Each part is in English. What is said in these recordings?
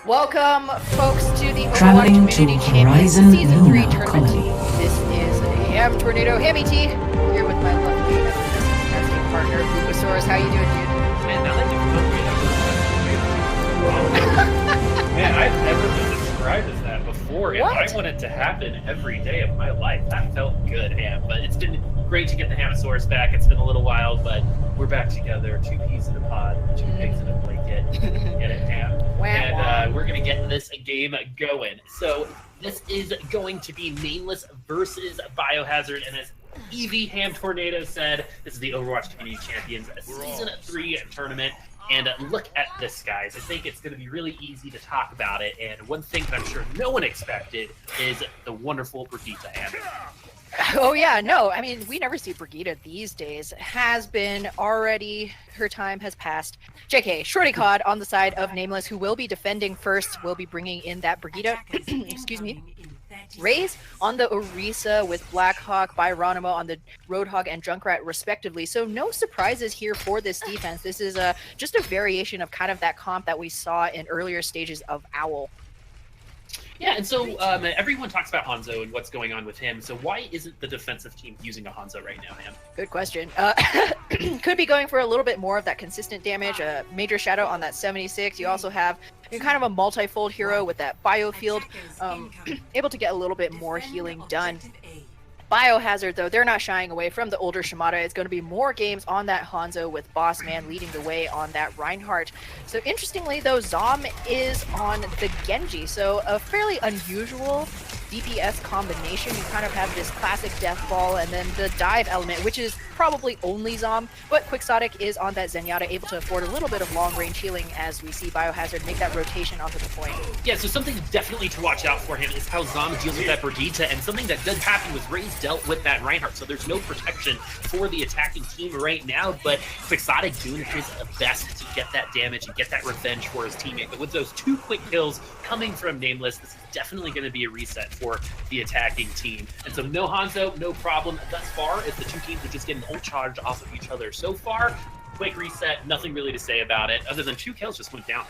Welcome, folks, to the Overwatch Traveling Community to Champions Horizon Season 3 Lunar tournament. Colony. This is Ham Tornado Hammy T, here with my lovely and fantastic partner, Lucasaurus. How you doing, dude? Man, now that you've told me that, man, I've never been described as that before, and What? I want it to happen every day of my life. That felt good, Ham. But it's been great to get the Hamosaurus back. It's been a little while, but we're back together. 2 peas in a pod, 2 pigs in a blanket. Get it, Ham? And we're gonna get this game going. So this is going to be Nameless versus Biohazard, and as Evie Ham Tornado said, this is the Overwatch Community Champions Season 3 tournament. And look at this, guys. I think it's going to be really easy to talk about it. And one thing that I'm sure no one expected is the wonderful Brigitte Ham. Oh yeah, no, I mean, we never see Brigitte these days. Has been already, her time has passed. JK, Shorty Cod on the side of Nameless, who will be defending first, will be bringing in that Brigitte, excuse me. Raze on the Orisa with Blackhawk, Byronimo on the Roadhog and Junkrat respectively. So no surprises here for this defense. This is just a variation of kind of that comp that we saw in earlier stages of Owl. Yeah, and so everyone talks about Hanzo and what's going on with him. So why isn't the defensive team using a Hanzo right now, Ham? Good question. Could be going for a little bit more of that consistent damage. Major Shadow on that 76. You also have kind of a multi-fold hero with that Biofield, able to get a little bit more healing done. Biohazard, though, they're not shying away from the older Shimada. It's going to be more games on that Hanzo with Boss Man leading the way on that Reinhardt. So interestingly, though, Zom is on the Genji. So a fairly unusual DPS combination. You kind of have this classic death ball and then the dive element, which is probably only Zom, but Quixotic is on that Zenyatta, able to afford a little bit of long-range healing as we see Biohazard make that rotation onto the point. Yeah, so something definitely to watch out for him is how Zom deals with that Brigitte, and something that did happen was Raze dealt with that Reinhardt, so there's no protection for the attacking team right now, but Quixotic doing his best to get that damage and get that revenge for his teammate. But with those 2 quick kills coming from Nameless, this is definitely going to be a reset for the attacking team. And so no Hanzo, no problem thus far, as the 2 teams are just getting ult charge off of each other so far. Quick reset, nothing really to say about it, other than 2 kills just went down.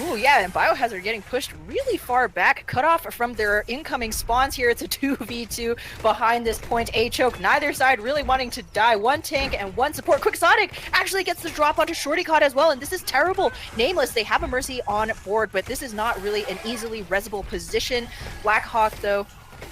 Ooh, yeah, and Biohazard getting pushed really far back, cut off from their incoming spawns here. It's a 2v2 behind this point A choke. Neither side really wanting to die. 1 tank and 1 support. Quixotic actually gets the drop onto Shorty Cod as well, and this is terrible. Nameless, they have a Mercy on board, but this is not really an easily resable position. Blackhawk, though,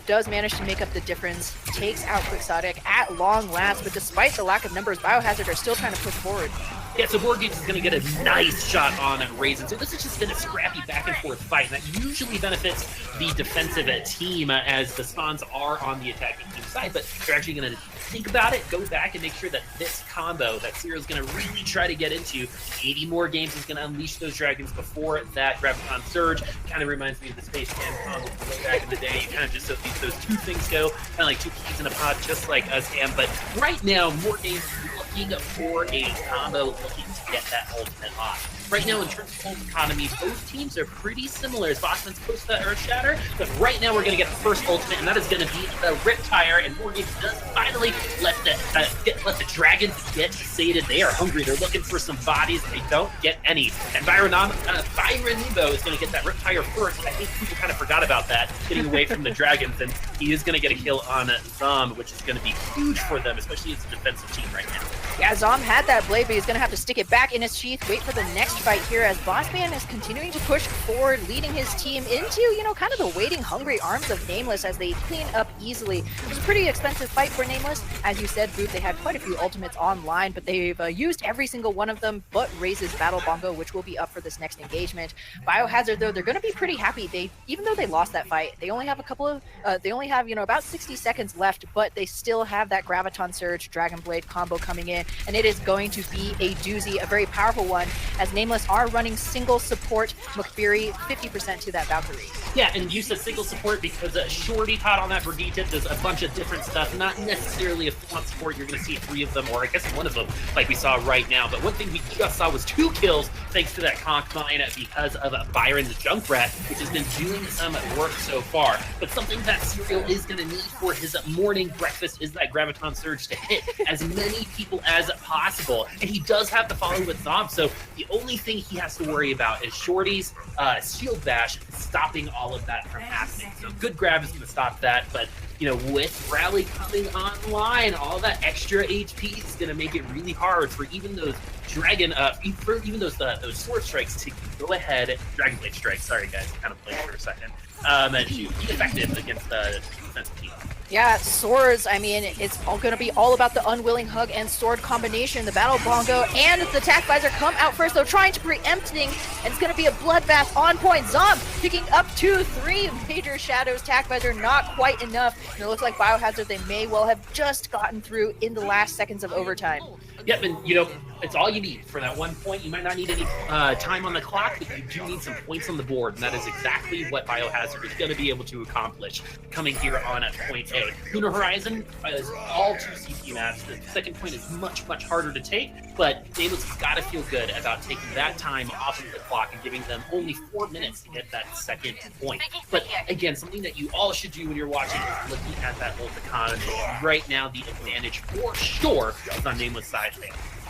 does manage to make up the difference, takes out Quixotic at long last, but despite the lack of numbers, Biohazard are still trying to push forward. Yeah, so Wargames is going to get a nice shot on Raisin. So this has just been a scrappy back and forth fight, and that usually benefits the defensive team as the spawns are on the attacking team side, but they're actually going to think about it, go back and make sure that this combo that Cyril's going to really try to get into, 80 more games, is going to unleash those dragons before that Graviton Surge. Kind of reminds me of the Space Jam combo from way back in the day. You kind of just so those 2 things go, kind of like 2 peas in a pod, just like us, Ham. But right now, more games looking for a combo, looking to get that ultimate off. Right now, in terms of ult economy, both teams are pretty similar. As Bossman's close to that Earth Shatter, but right now we're going to get the first ultimate, and that is going to be the Riptire, and Wargames does finally let the dragons get sated. They are hungry. They're looking for some bodies. They don't get any. And Byronimo is going to get that Riptire first. I think people kind of forgot about that, getting away from the dragons, and he is going to get a kill on Zom, which is going to be huge for them, especially as a defensive team right now. Yeah, Zom had that blade, but he's going to have to stick it back in his sheath, wait for the next fight here as Bossman is continuing to push forward, leading his team into, kind of the waiting, hungry arms of Nameless as they clean up easily. It was a pretty expensive fight for Nameless. As you said, Boot, they had quite a few ultimates online, but they've used every single one of them, but Raze's Battle Bongo, which will be up for this next engagement. Biohazard, though, they're going to be pretty happy. Even though they lost that fight, they only have about 60 seconds left, but they still have that Graviton Surge, Dragon Blade combo coming in, and it is going to be a doozy, a very powerful one, as Nameless are running single support McFury 50% to that Valkyrie. Yeah, and you said single support because Shorty Cod on that Brigitte does a bunch of different stuff, not necessarily a full-on support. You're going to see 3 of them, or I guess 1 of them, like we saw right now. But one thing we just saw was 2 kills thanks to that conch mine because of Byron the Junkrat, which has been doing some work so far. But something that Serial is going to need for his morning breakfast is that Graviton Surge to hit as many people as as possible. And he does have to follow with Zom, so the only thing he has to worry about is Shorty's shield bash stopping all of that from happening. So good grab is going to stop that, but with Rally coming online, all that extra HP is going to make it really hard for even those those sword strikes to go ahead. Dragon Blade strikes, sorry guys, kind of played for a second. To be effective against the defensive team. Yeah, swords, I mean, it's all going to be all about the unwilling hug and sword combination. The Battle Bongo and the Tac Visor come out first, though, trying to preempting, and it's going to be a bloodbath on point. Zom picking up 2-3 major shadows. Tac Visor not quite enough. And it looks like Biohazard, they may well have just gotten through in the last seconds of overtime. Yep, and it's all you need for that 1 point. You might not need any time on the clock, but you do need some points on the board, and that is exactly what Biohazard is going to be able to accomplish coming here on at point A. Lunar Horizon is all 2 CP maps. The second point is much, much harder to take, but Nameless has got to feel good about taking that time off of the clock and giving them only 4 minutes to get that second point. But again, something that you all should do when you're watching is looking at that ult economy. Right now, the advantage for sure is on Nameless side.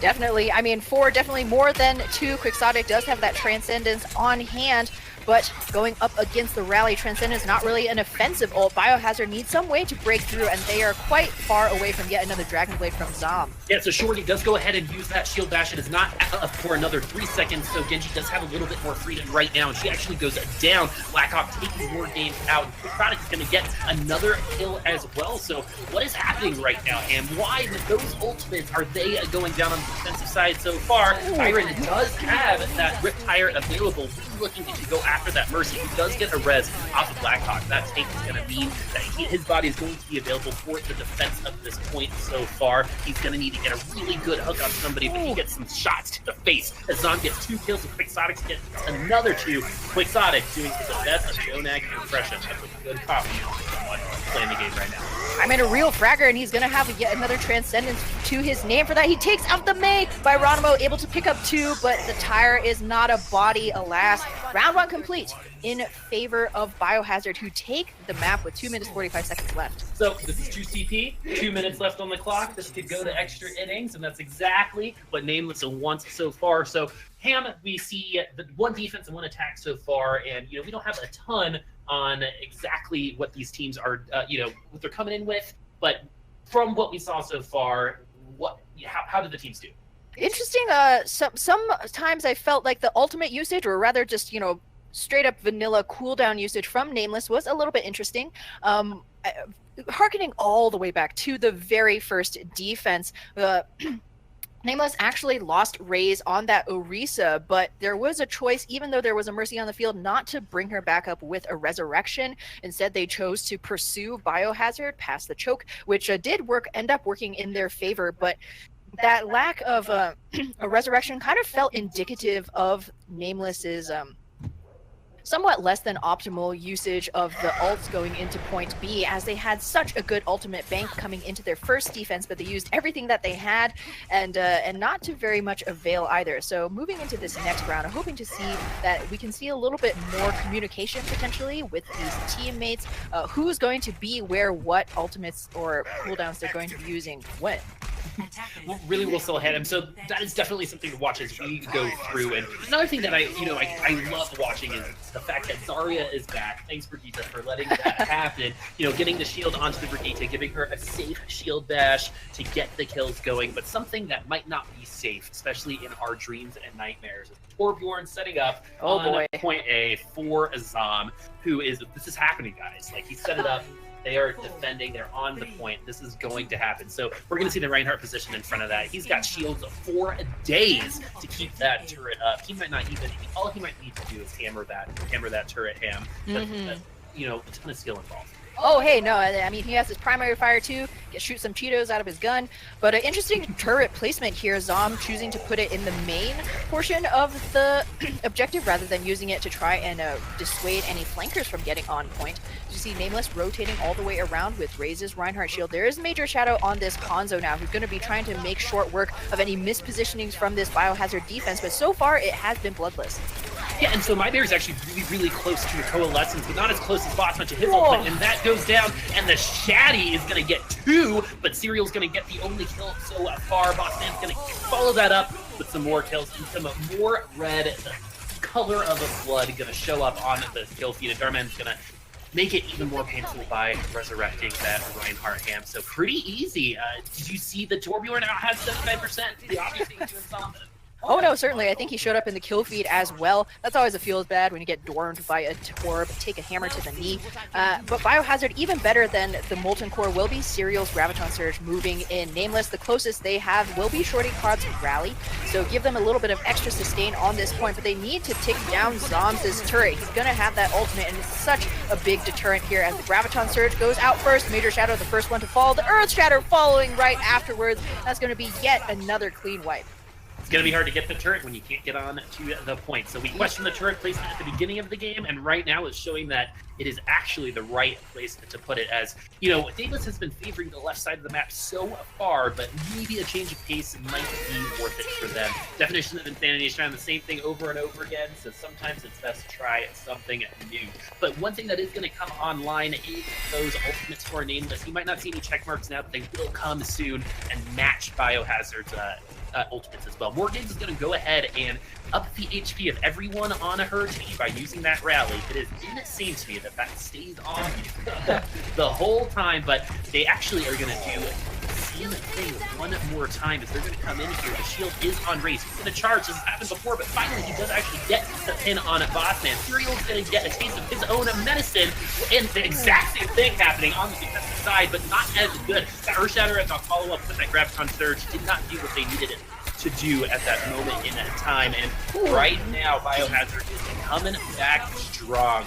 Definitely. I mean, 4 definitely more than 2. Quixotic does have that Transcendence on hand, but going up against the Rally, Transcendence not really an offensive ult. Biohazard needs some way to break through, and they are quite far away from yet another Dragon Blade from Zom. Yeah, so Shorty does go ahead and use that shield bash. It is not up for another 3 seconds, so Genji does have a little bit more freedom right now, and she actually goes down. Blackhawk taking more games out. Quixotic is going to get another kill as well. So what is happening right now, and why with those ultimates are they going down on the defensive side so far? Byron does have that Riptire available, looking to go after that Mercy. He does get a res off of Blackhawk. That take is going to mean that his body is going to be available for the defense of this point so far. He's going to need to get a really good hook on somebody, but he gets some shots to the face as Zom gets 2 kills and Quixotic gets another 2. Quixotic doing the best of Jonag impression. That's a good copy playing the game right now. I'm in a real fragger, and he's going to have yet another Transcendence to his name for that. He takes out the Mei. Byronimo able to pick up 2, but the tire is not a body, alas. Round 1 complete in favor of Biohazard, who take the map with 2 minutes 45 seconds left. So this is 2 CP, 2 minutes left on the clock. This could go to extra innings, and that's exactly what Nameless wants so far. So Ham, we see the 1 defense and 1 attack so far, and we don't have a ton on exactly what these teams are, what they're coming in with. But from what we saw so far, how did the teams do? Interesting. Sometimes I felt like the ultimate usage, or rather just straight up vanilla cooldown usage from Nameless, was a little bit interesting. Harkening all the way back to the very first defense, Nameless actually lost Raze on that Orisa, but there was a choice, even though there was a Mercy on the field, not to bring her back up with a Resurrection. Instead, they chose to pursue Biohazard past the choke, which did end up working in their favor, but that lack of a Resurrection kind of felt indicative of Nameless's somewhat less than optimal usage of the ults going into point B, as they had such a good ultimate bank coming into their first defense, but they used everything that they had, and not to very much avail either. So moving into this next round, I'm hoping to see that we can see a little bit more communication potentially with these teammates, who's going to be where, what ultimates or cooldowns they're going to be using when. Really will still ahead him, so that is definitely something to watch as we go through. And another thing that I love watching is the fact that Zarya is back. Thanks, Brigitte, for letting that happen. Getting the shield onto the Brigitte, giving her a safe shield bash to get the kills going, but something that might not be safe, especially in our dreams and nightmares. Torbjorn setting up on point A for Azam, this is happening, guys. Like, he set it up. They are defending. They're on the point. This is going to happen. So we're going to see the Reinhardt position in front of that. He's got shields for days to keep that turret up. He might not even. All he might need to do is hammer that turret ham. But, a ton of skill involved. Oh, hey, no, I mean, he has his primary fire too, shoot some Cheetos out of his gun, but an interesting turret placement here, Zom choosing to put it in the main portion of the objective rather than using it to try and dissuade any flankers from getting on point. You see Nameless rotating all the way around with Raze's Reinhardt shield. There is Major Shadow on this Hanzo now, who's going to be trying to make short work of any mispositionings from this Biohazard defense, but so far it has been bloodless. Yeah, and so My Bear is actually really close to a Coalescence, but not as close as Bossman to his ultimate, and that goes down, and the Shaddy is going to get 2, but Serial's going to get the only kill so far. Bossman's going to follow that up with some more kills, and some more red color of the blood going to show up on the kill feed, and Darman's going to make it even more painful by resurrecting that Reinhardt ham. So pretty easy. Did you see the Torbjorn now has 75%? The obvious thing doing something. Oh no, certainly. I think he showed up in the kill feed as well. That's always feels bad when you get dormed by a Torb, take a hammer to the knee. But Biohazard, even better than the Molten Core, will be Serial's Graviton Surge moving in Nameless. The closest they have will be Shorty Quad's Rally, so give them a little bit of extra sustain on this point, but they need to take down Zombs' turret. He's gonna have that ultimate, and it's such a big deterrent here as the Graviton Surge goes out first. Major Shadow, the first one to fall. The Earth Shatter following right afterwards. That's gonna be yet another clean wipe. It's going to be hard to get the turret when you can't get on to the point. So we questioned the turret placement at the beginning of the game, and right now it's showing that it is actually the right place to put it. As, you know, Nameless has been favoring the left side of the map so far, but maybe a change of pace might be worth it for them. Definition of Insanity is trying the same thing over and over again, so sometimes it's best to try something new. But one thing that is going to come online is those ultimates for Nameless. You might not see any check marks now, but they will come soon and match Biohazard's ultimates as well. Morgan's is going to go ahead and up the HP of everyone on her team by using that rally. It is insane to me that that stays on the whole time, but they actually are going to do the same thing one more time as they're going to come in here. The shield is on Raze. He's going to charge. This has happened before, but finally he does actually get the pin on Bossman. Serial's going to get a taste of his own medicine, and the exact same thing happening on the defensive side, but not as good. That Earthshatter, as I'll follow up with that Graviton Surge, did not do what they needed it to do at that moment in time, and right now Biohazard is coming back strong.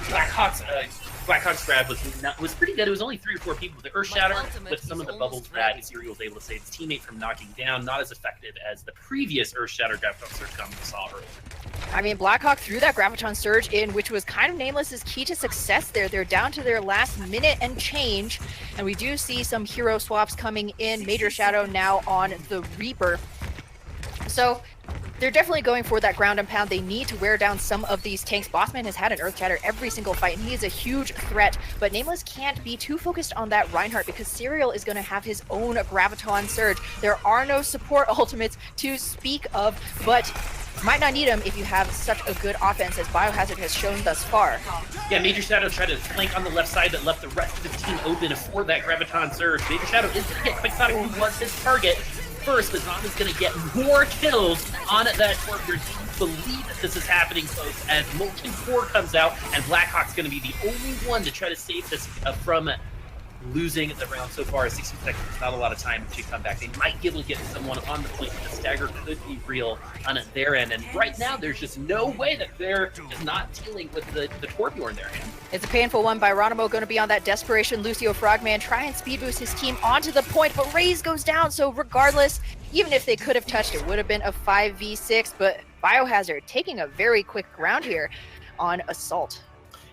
Blackhawk's grab was pretty good. It was only 3 or 4 people with the Earthshatter, with some of the bubbles that Serial was able to save his teammate from knocking down. Not as effective as the previous Earthshatter Graviton Surge combo we saw earlier. I mean, Blackhawk threw that Graviton Surge in, which was kind of Nameless's key to success there. They're down to their last minute and change, and we do see some hero swaps coming in. Major Shadow now on the Reaper. So they're definitely going for that ground and pound. They need to wear down some of these tanks. Bossman has had an Earth Shatter every single fight, and he is a huge threat, but Nameless can't be too focused on that Reinhardt because Serial is going to have his own Graviton Surge. There are no support ultimates to speak of, but might not need them if you have such a good offense as Biohazard has shown thus far. Yeah, Major Shadow tried to flank on the left side that left the rest of his team open for that Graviton Surge. Major Shadow is going to get Quixotic, who was his target. First, but Zom is going to get more kills on that Torb. Do you believe that this is happening, folks, as Molten Core comes out, and Blackhawk's going to be the only one to try to save this from losing the round so far. 60 seconds is not a lot of time to come back. They might be able to get someone on the point, but the stagger could be real on their end. And right now, there's just no way that they're just not dealing with the Torbjorn there. It's a painful one by Ronimo, going to be on that desperation. Lucio Frogman try and speed boost his team onto the point, but Raze goes down. So regardless, even if they could have touched, it would have been a 5v6. But Biohazard taking a very quick round here on Assault.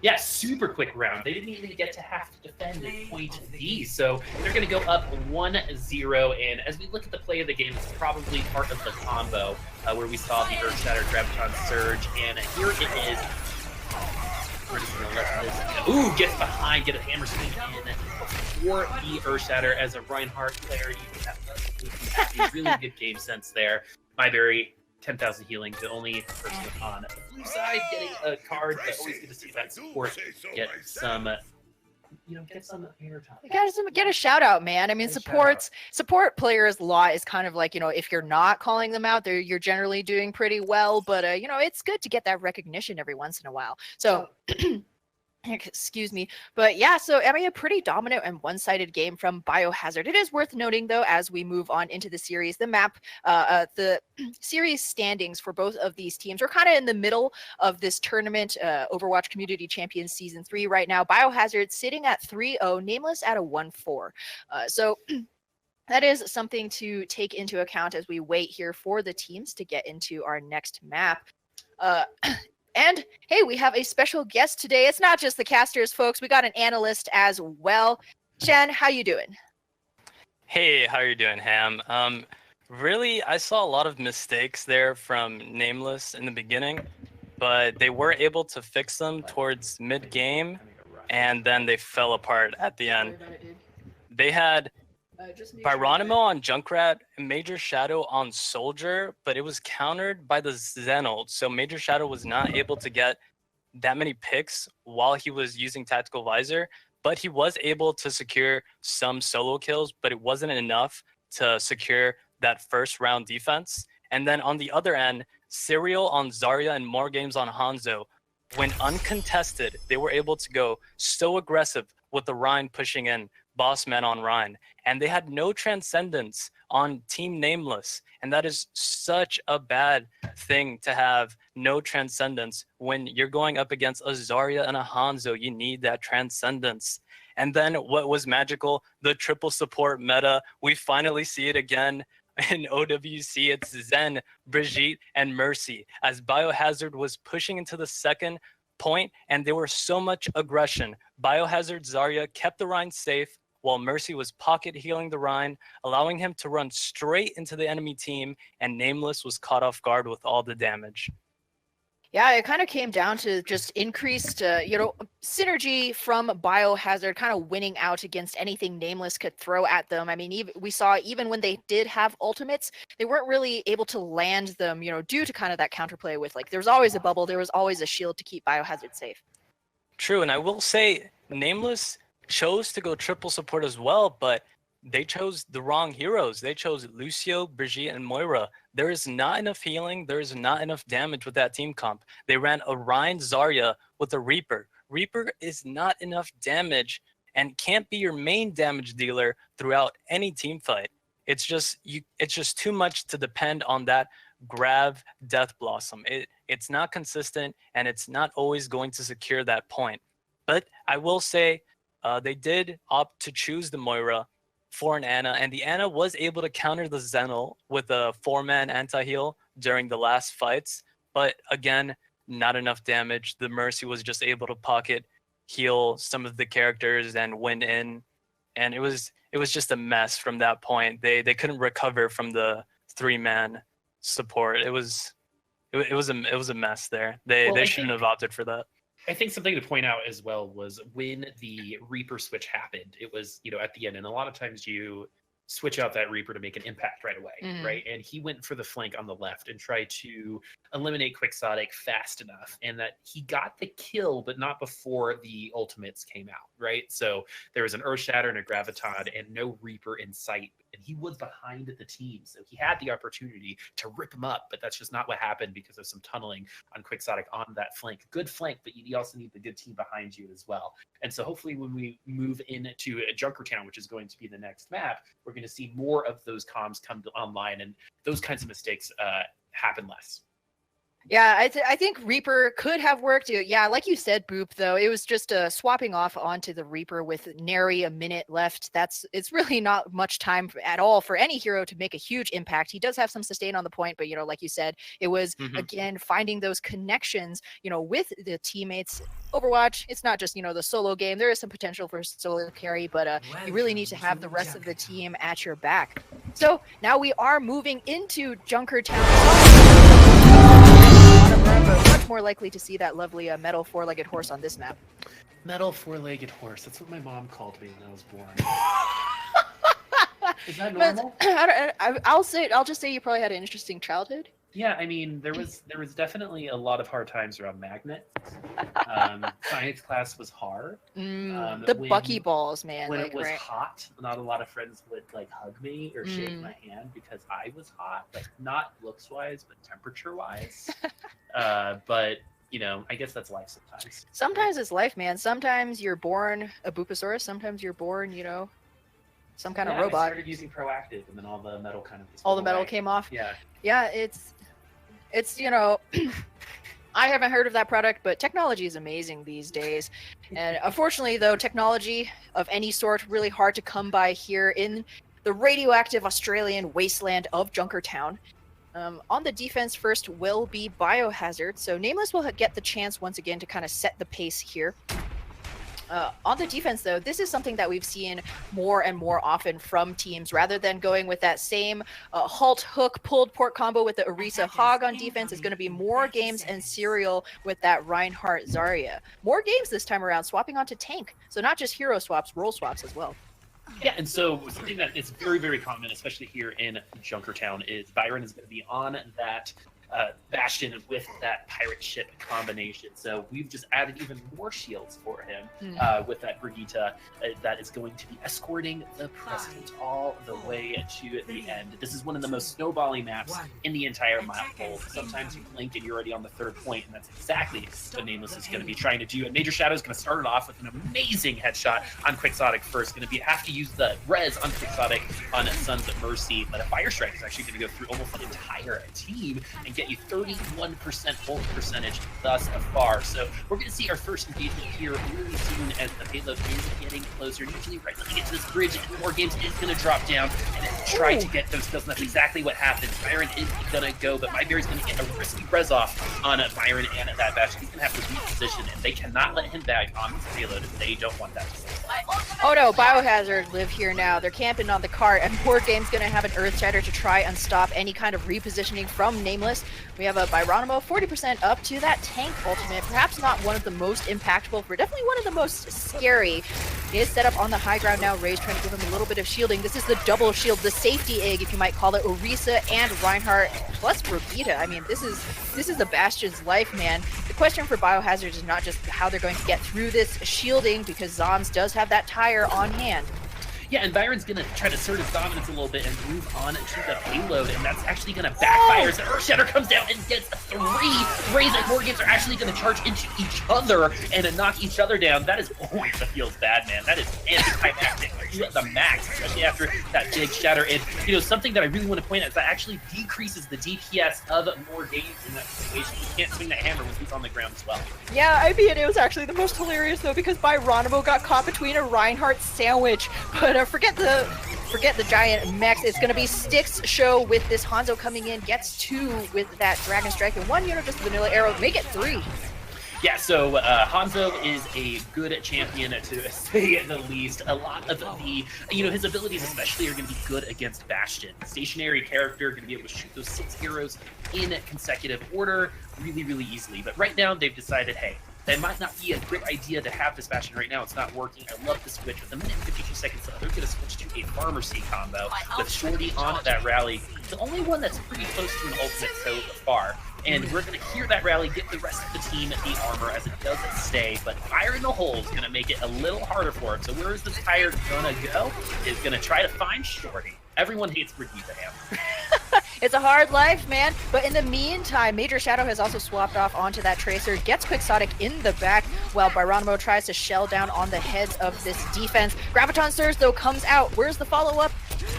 Yeah, super quick round. They didn't even get to have to defend at point D, so they're going to go up 1-0, and as we look at the play of the game, it's probably part of the combo where we saw the Earthshatter Graviton Surge, and here it is. We're just going to let this... Ooh, gets behind, get a hammer swing in for the Earthshatter as a Reinhardt player. You have a really good game sense there. Myberry, 10,000 healing, the only person on the blue side getting a card, but always good to see that support get some, get some airtime. You gotta get a shout out, man. I mean, support players' law is kind of like, if you're not calling them out, you're generally doing pretty well, but it's good to get that recognition every once in a while. So excuse me. But yeah, so I mean, a pretty dominant and one-sided game from Biohazard. It is worth noting, though, as we move on into the series, the series standings for both of these teams are kind of in the middle of this tournament, Overwatch Community Champions Season 3 right now. Biohazard sitting at 3-0, Nameless at a 1-4. So that is something to take into account as we wait here for the teams to get into our next map. And hey, we have a special guest today. It's not just the casters, folks. We got an analyst as well. Jen, how you doing? Hey, how are you doing, Ham? Really, I saw a lot of mistakes there from Nameless in the beginning, but they were able to fix them towards mid-game, and then they fell apart at the end. They had Pyronimo on Junkrat, Major Shadow on Soldier, but it was countered by the Xenold, so Major Shadow was not able to get that many picks while he was using Tactical Visor, but he was able to secure some solo kills, but it wasn't enough to secure that first round defense. And then on the other end, Serial on Zarya and more games on Hanzo, when uncontested, they were able to go so aggressive with the Rhine pushing in, boss man on Rhine, and they had no transcendence on Team Nameless. And that is such a bad thing to have no transcendence when you're going up against a Zarya and a Hanzo. You need that transcendence. And then what was magical, the triple support meta, we finally see it again in OWC. It's Zen, Brigitte, and Mercy as Biohazard was pushing into the second point, and there was so much aggression. Biohazard Zarya kept the Rhine safe, while Mercy was pocket healing the Rhine, allowing him to run straight into the enemy team, and Nameless was caught off guard with all the damage. Yeah, it kind of came down to just increased, synergy from Biohazard kind of winning out against anything Nameless could throw at them. I mean, we saw even when they did have ultimates, they weren't really able to land them, due to kind of that counterplay with, like, there was always a bubble, there was always a shield to keep Biohazard safe. True, and I will say, Nameless chose to go triple support as well, but they chose the wrong heroes. They chose Lucio, Brigitte, and Moira. There is not enough healing. There is not enough damage with that team comp. They ran a Rhine Zarya with a Reaper. Reaper is not enough damage and can't be your main damage dealer throughout any team fight. It's just too much to depend on that Grav Death Blossom. It's not consistent, and it's not always going to secure that point. But I will say they did opt to choose the Moira for an Ana, and the Ana was able to counter the Xenol with a 4-man anti-heal during the last fights, but again, not enough damage. The Mercy was just able to pocket heal some of the characters and win in, and it was just a mess from that point. They couldn't recover from the 3-man support. It was a mess there. They shouldn't have opted for that. I think something to point out as well was when the Reaper switch happened, it was, at the end. And a lot of times you switch out that Reaper to make an impact right away, right? And he went for the flank on the left and tried to eliminate Quixotic fast enough, and that he got the kill, but not before the ultimates came out, right? So there was an Earthshatter and a Graviton and no Reaper in sight, and he was behind the team. So he had the opportunity to rip him up, but that's just not what happened because of some tunneling on Quixotic on that flank. Good flank, but you also need the good team behind you as well. And so hopefully when we move into Junkertown, which is going to be the next map, we're going to see more of those comms come online, and those kinds of mistakes happen less. Yeah, I think Reaper could have worked. Yeah, like you said, Boop, though, it was just swapping off onto the Reaper with nary a minute left. It's really not much time at all for any hero to make a huge impact. He does have some sustain on the point, but, like you said, it was, again, finding those connections, with the teammates. Overwatch, it's not just, the solo game. There is some potential for solo carry, but you really need to have the rest of the team at your back. So now we are moving into Junkertown. But much more likely to see that lovely metal 4-legged horse on this map. Metal 4-legged horse. That's what my mom called me when I was born. Is that normal? I'll just say you probably had an interesting childhood. Yeah, I mean, there was definitely a lot of hard times around magnets. Science class was hard. The buckyballs, man. When it was hot, not a lot of friends would hug me or shake my hand because I was hot, not looks wise, but temperature wise. But I guess that's life sometimes. Sometimes it's life, man. Sometimes you're born a Bupasaurus. Sometimes you're born, some kind of robot. I started using Proactive, and then all the metal kind of all the metal came off. Yeah, it's I haven't heard of that product, but technology is amazing these days. And unfortunately, though, technology of any sort really hard to come by here in the radioactive Australian wasteland of Junkertown. On the defense first will be Biohazard, so Nameless will get the chance once again to kind of set the pace here. On the defense, though, this is something that we've seen more and more often from teams. Rather than going with that same halt hook pulled port combo with the Orisa Hog on defense, is going to be more games and Serial with that Reinhardt Zarya. More games this time around, swapping onto tank. So not just hero swaps, role swaps as well. Yeah, and so something that is very, very common, especially here in Junkertown, is Byron is going to be on that Bastion with that pirate ship combination. So we've just added even more shields for him with that Brigitte that is going to be escorting the President all the way to the end. This is one of the most snowballing maps in the entire map pool. Sometimes you blink and you're already on the 3rd point, and that's exactly what Nameless is going to be trying to do. And Major Shadow is going to start it off with an amazing headshot on Quixotic first. Going to have to use the res on Quixotic on Sons of Mercy, but a Fire Strike is actually going to go through almost the entire team and get you 31% ult percentage thus far. So we're going to see our first engagement here really soon as the payload is getting closer. Usually right when we get to this bridge, more games is going to drop down and try to get those kills. And that's exactly what happens. Byron is going to go, but MyBerry's going to get a risky res off on Byron and that bash. He's going to have to reposition, and they cannot let him back on this payload if they don't want that to stay. Oh no, Biohazard live here now. They're camping on the cart, and Board Game's going to have an Earth Shatter to try and stop any kind of repositioning from Nameless. We have a Byronimo 40% up to that tank ultimate. Perhaps not one of the most impactful, but definitely one of the most scary. He is set up on the high ground now. Ray's trying to give him a little bit of shielding. This is the double shield, the safety egg, if you might call it. Orisa and Reinhardt plus Brigitte. I mean, this is the Bastion's life, man. The question for Biohazard is not just how they're going to get through this shielding, because Zoms does have that tire on hand. Yeah, and Byron's going to try to assert his dominance a little bit and move on to the payload, and that's actually going to backfire. So Earthshatter comes down and gets 3. Rays and Morgans are actually going to charge into each other and knock each other down. That is always feels bad, man. That is anticlimactic to the max, especially after that big shatter. And, you know, something that I really want to point out is that actually decreases the DPS of more games in that situation. You can't swing that hammer when he's on the ground as well. Yeah, I mean, it was actually the most hilarious, though, because Byronimo got caught between a Reinhardt sandwich, but forget the giant mechs. It's going to be Styx show with this Hanzo coming in, gets 2 with that Dragon Strike, and 1 just vanilla arrow, make it 3. Yeah, so Hanzo is a good champion, to say the least. A lot of the, you know, his abilities especially are going to be good against Bastion. Stationary character, going to be able to shoot those 6 arrows in consecutive order really, really easily. But right now, they've decided, hey, that might not be a great idea to have this Bastion right now. It's not working. I love the switch. With a minute and 52 seconds left, they're going to switch to a Pharmacy combo with Shorty on that rally. The only one that's pretty close to an ultimate so far. And we're going to hear that rally, get the rest of the team the armor as it doesn't stay. But Fire in the Hole is going to make it a little harder for him. So where is this tire going to go? Is going to try to find Shorty. Everyone hates Brigitte Ham. It's a hard life, man. But in the meantime, Major Shadow has also swapped off onto that Tracer, gets Quixotic in the back, while Byronimo tries to shell down on the heads of this defense. Graviton Surge, though, comes out. Where's the follow-up?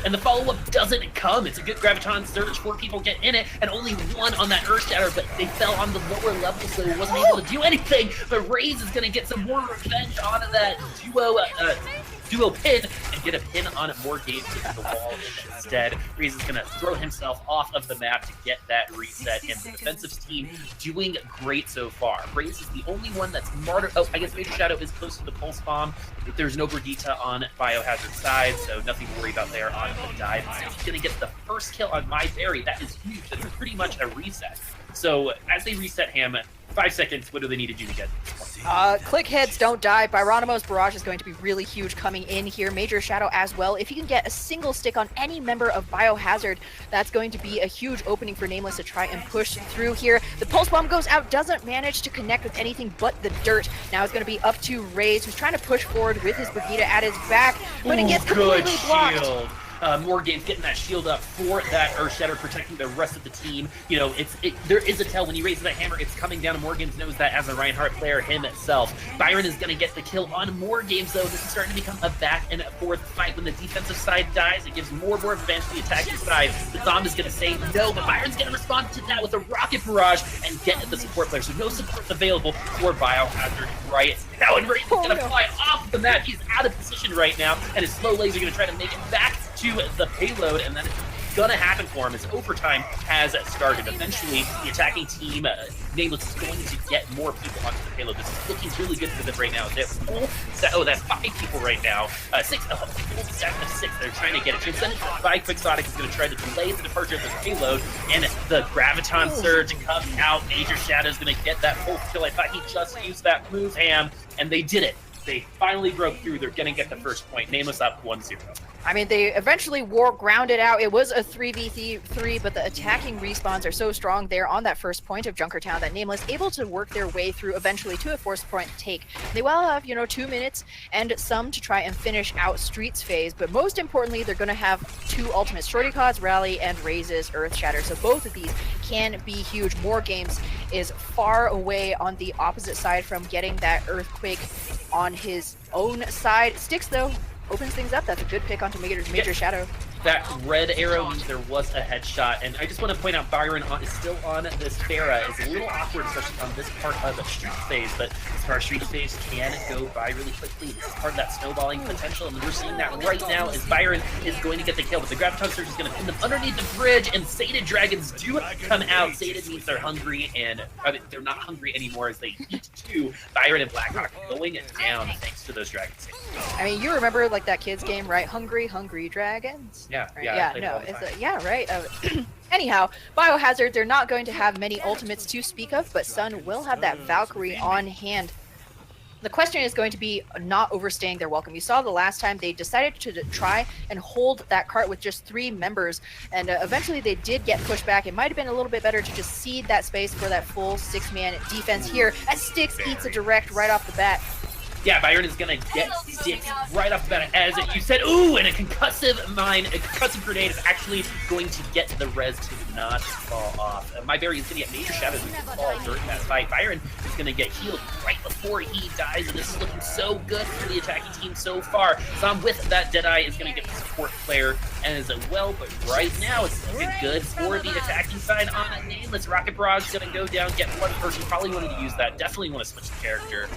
And the follow-up doesn't come. It's a good Graviton Surge, 4 people get in it, and only 1 on that Earth Shatter, but they fell on the lower level, so it wasn't able to do anything. But Raze is going to get some more revenge on that duo pin and get a pin on more games to the wall instead. Raze is going to throw himself off of the map to get that reset, and the defensive team doing great so far. Raze is the only one that's martyred. Oh, I guess Major Shadow is close to the pulse bomb. There's no Brigitte on Biohazard's side, so nothing to worry about there on the dive. He's going to get the first kill on MyBerry. That is huge. That's pretty much a reset. So as they reset him, 5 seconds, what do they need to do to get this one? Click heads, don't die. Byronimo's barrage is going to be really huge coming in here. Major Shadow as well. If he can get a single stick on any member of Biohazard, that's going to be a huge opening for Nameless to try and push through here. The pulse bomb goes out, doesn't manage to connect with anything but the dirt. Now it's going to be up to Raze, who's trying to push forward with his Brigitte at his back, but it gets completely blocked. Shield. More games getting that shield up for that Earth Shatter, protecting the rest of the team. You know, there is a tell when he raises that hammer, it's coming down, and Morgans knows that as a Reinhardt player himself. Byron is going to get the kill on more games, though. This is starting to become a back and forth fight. When the defensive side dies, it gives more advantage to the attacking side. The Zom is going to say no, but Byron's going to respond to that with a rocket barrage and get the support player. So no support available for Biohazard right now. And Raze is going to fly off the map. He's out of position right now, and his slow legs are going to try to make it back to the payload, and then it's gonna happen for him as overtime has started. Eventually, the attacking team, Nameless, is going to get more people onto the payload. This is looking really good for them right now. They have full set, that's 5 people right now. Six, full set of 6. They're trying to get it. Send it by Quixotic is going to try to delay the departure of this payload, and the Graviton Surge comes out. Major Shadow's going to get that full kill. I thought he just used that move ham, and they did it. They finally broke through. They're going to get the first point. Nameless up 1-0. I mean, they eventually grounded out. It was a 3v3, but the attacking respawns are so strong there on that first point of Junkertown that Nameless able to work their way through eventually to a forced point take. They will have, 2 minutes and some to try and finish out Streets phase, but most importantly, they're going to have 2 ultimates, Shorty Cod's Rally and Raze's Earth Shatter. So both of these can be huge. More Games is far away on the opposite side from getting that Earthquake on his own side. Sticks, though, opens things up. That's a good pick onto Major Shadow. That red arrow means there was a headshot, and I just want to point out Byron is still on this Pharah. It's a little awkward, especially on this part of the Street phase, but as far as Street phase can go by really quickly. This is part of that snowballing potential, and we're seeing that right now as Byron is going to get the kill, but the Graviton Surge is going to pin them underneath the bridge, and Sated Dragons do come out. Sated means they're hungry, and they're not hungry anymore as they eat two. Byron and Blackhawk going down thanks to those dragons. I mean, you remember like that kids game, right? Hungry, hungry dragons. Yeah, right? yeah, no, it's right. Anyhow, Biohazard, they're not going to have many ultimates to speak of, but Sun will have that Valkyrie on hand. The question is going to be not overstaying their welcome. You saw the last time they decided to try and hold that cart with just 3 members, and eventually they did get pushed back. It might have been a little bit better to just cede that space for that full 6-man defense here, as Styx eats a direct right off the bat. Yeah, Byron is going to get Styx right off the bat. As you said, ooh, and a concussive grenade is actually going to get the res to not fall off. My Berry is going to get Major Shadows to fall during that fight. Byron is going to get healed right before he dies, and this is looking so good for the attacking team so far. Zom with that Deadeye is going to get the support player as well, but right now it's looking good for the attacking side on Nameless. Rocket Barrage is going to go down, get one person. Probably wanted to use that. Definitely want to switch the character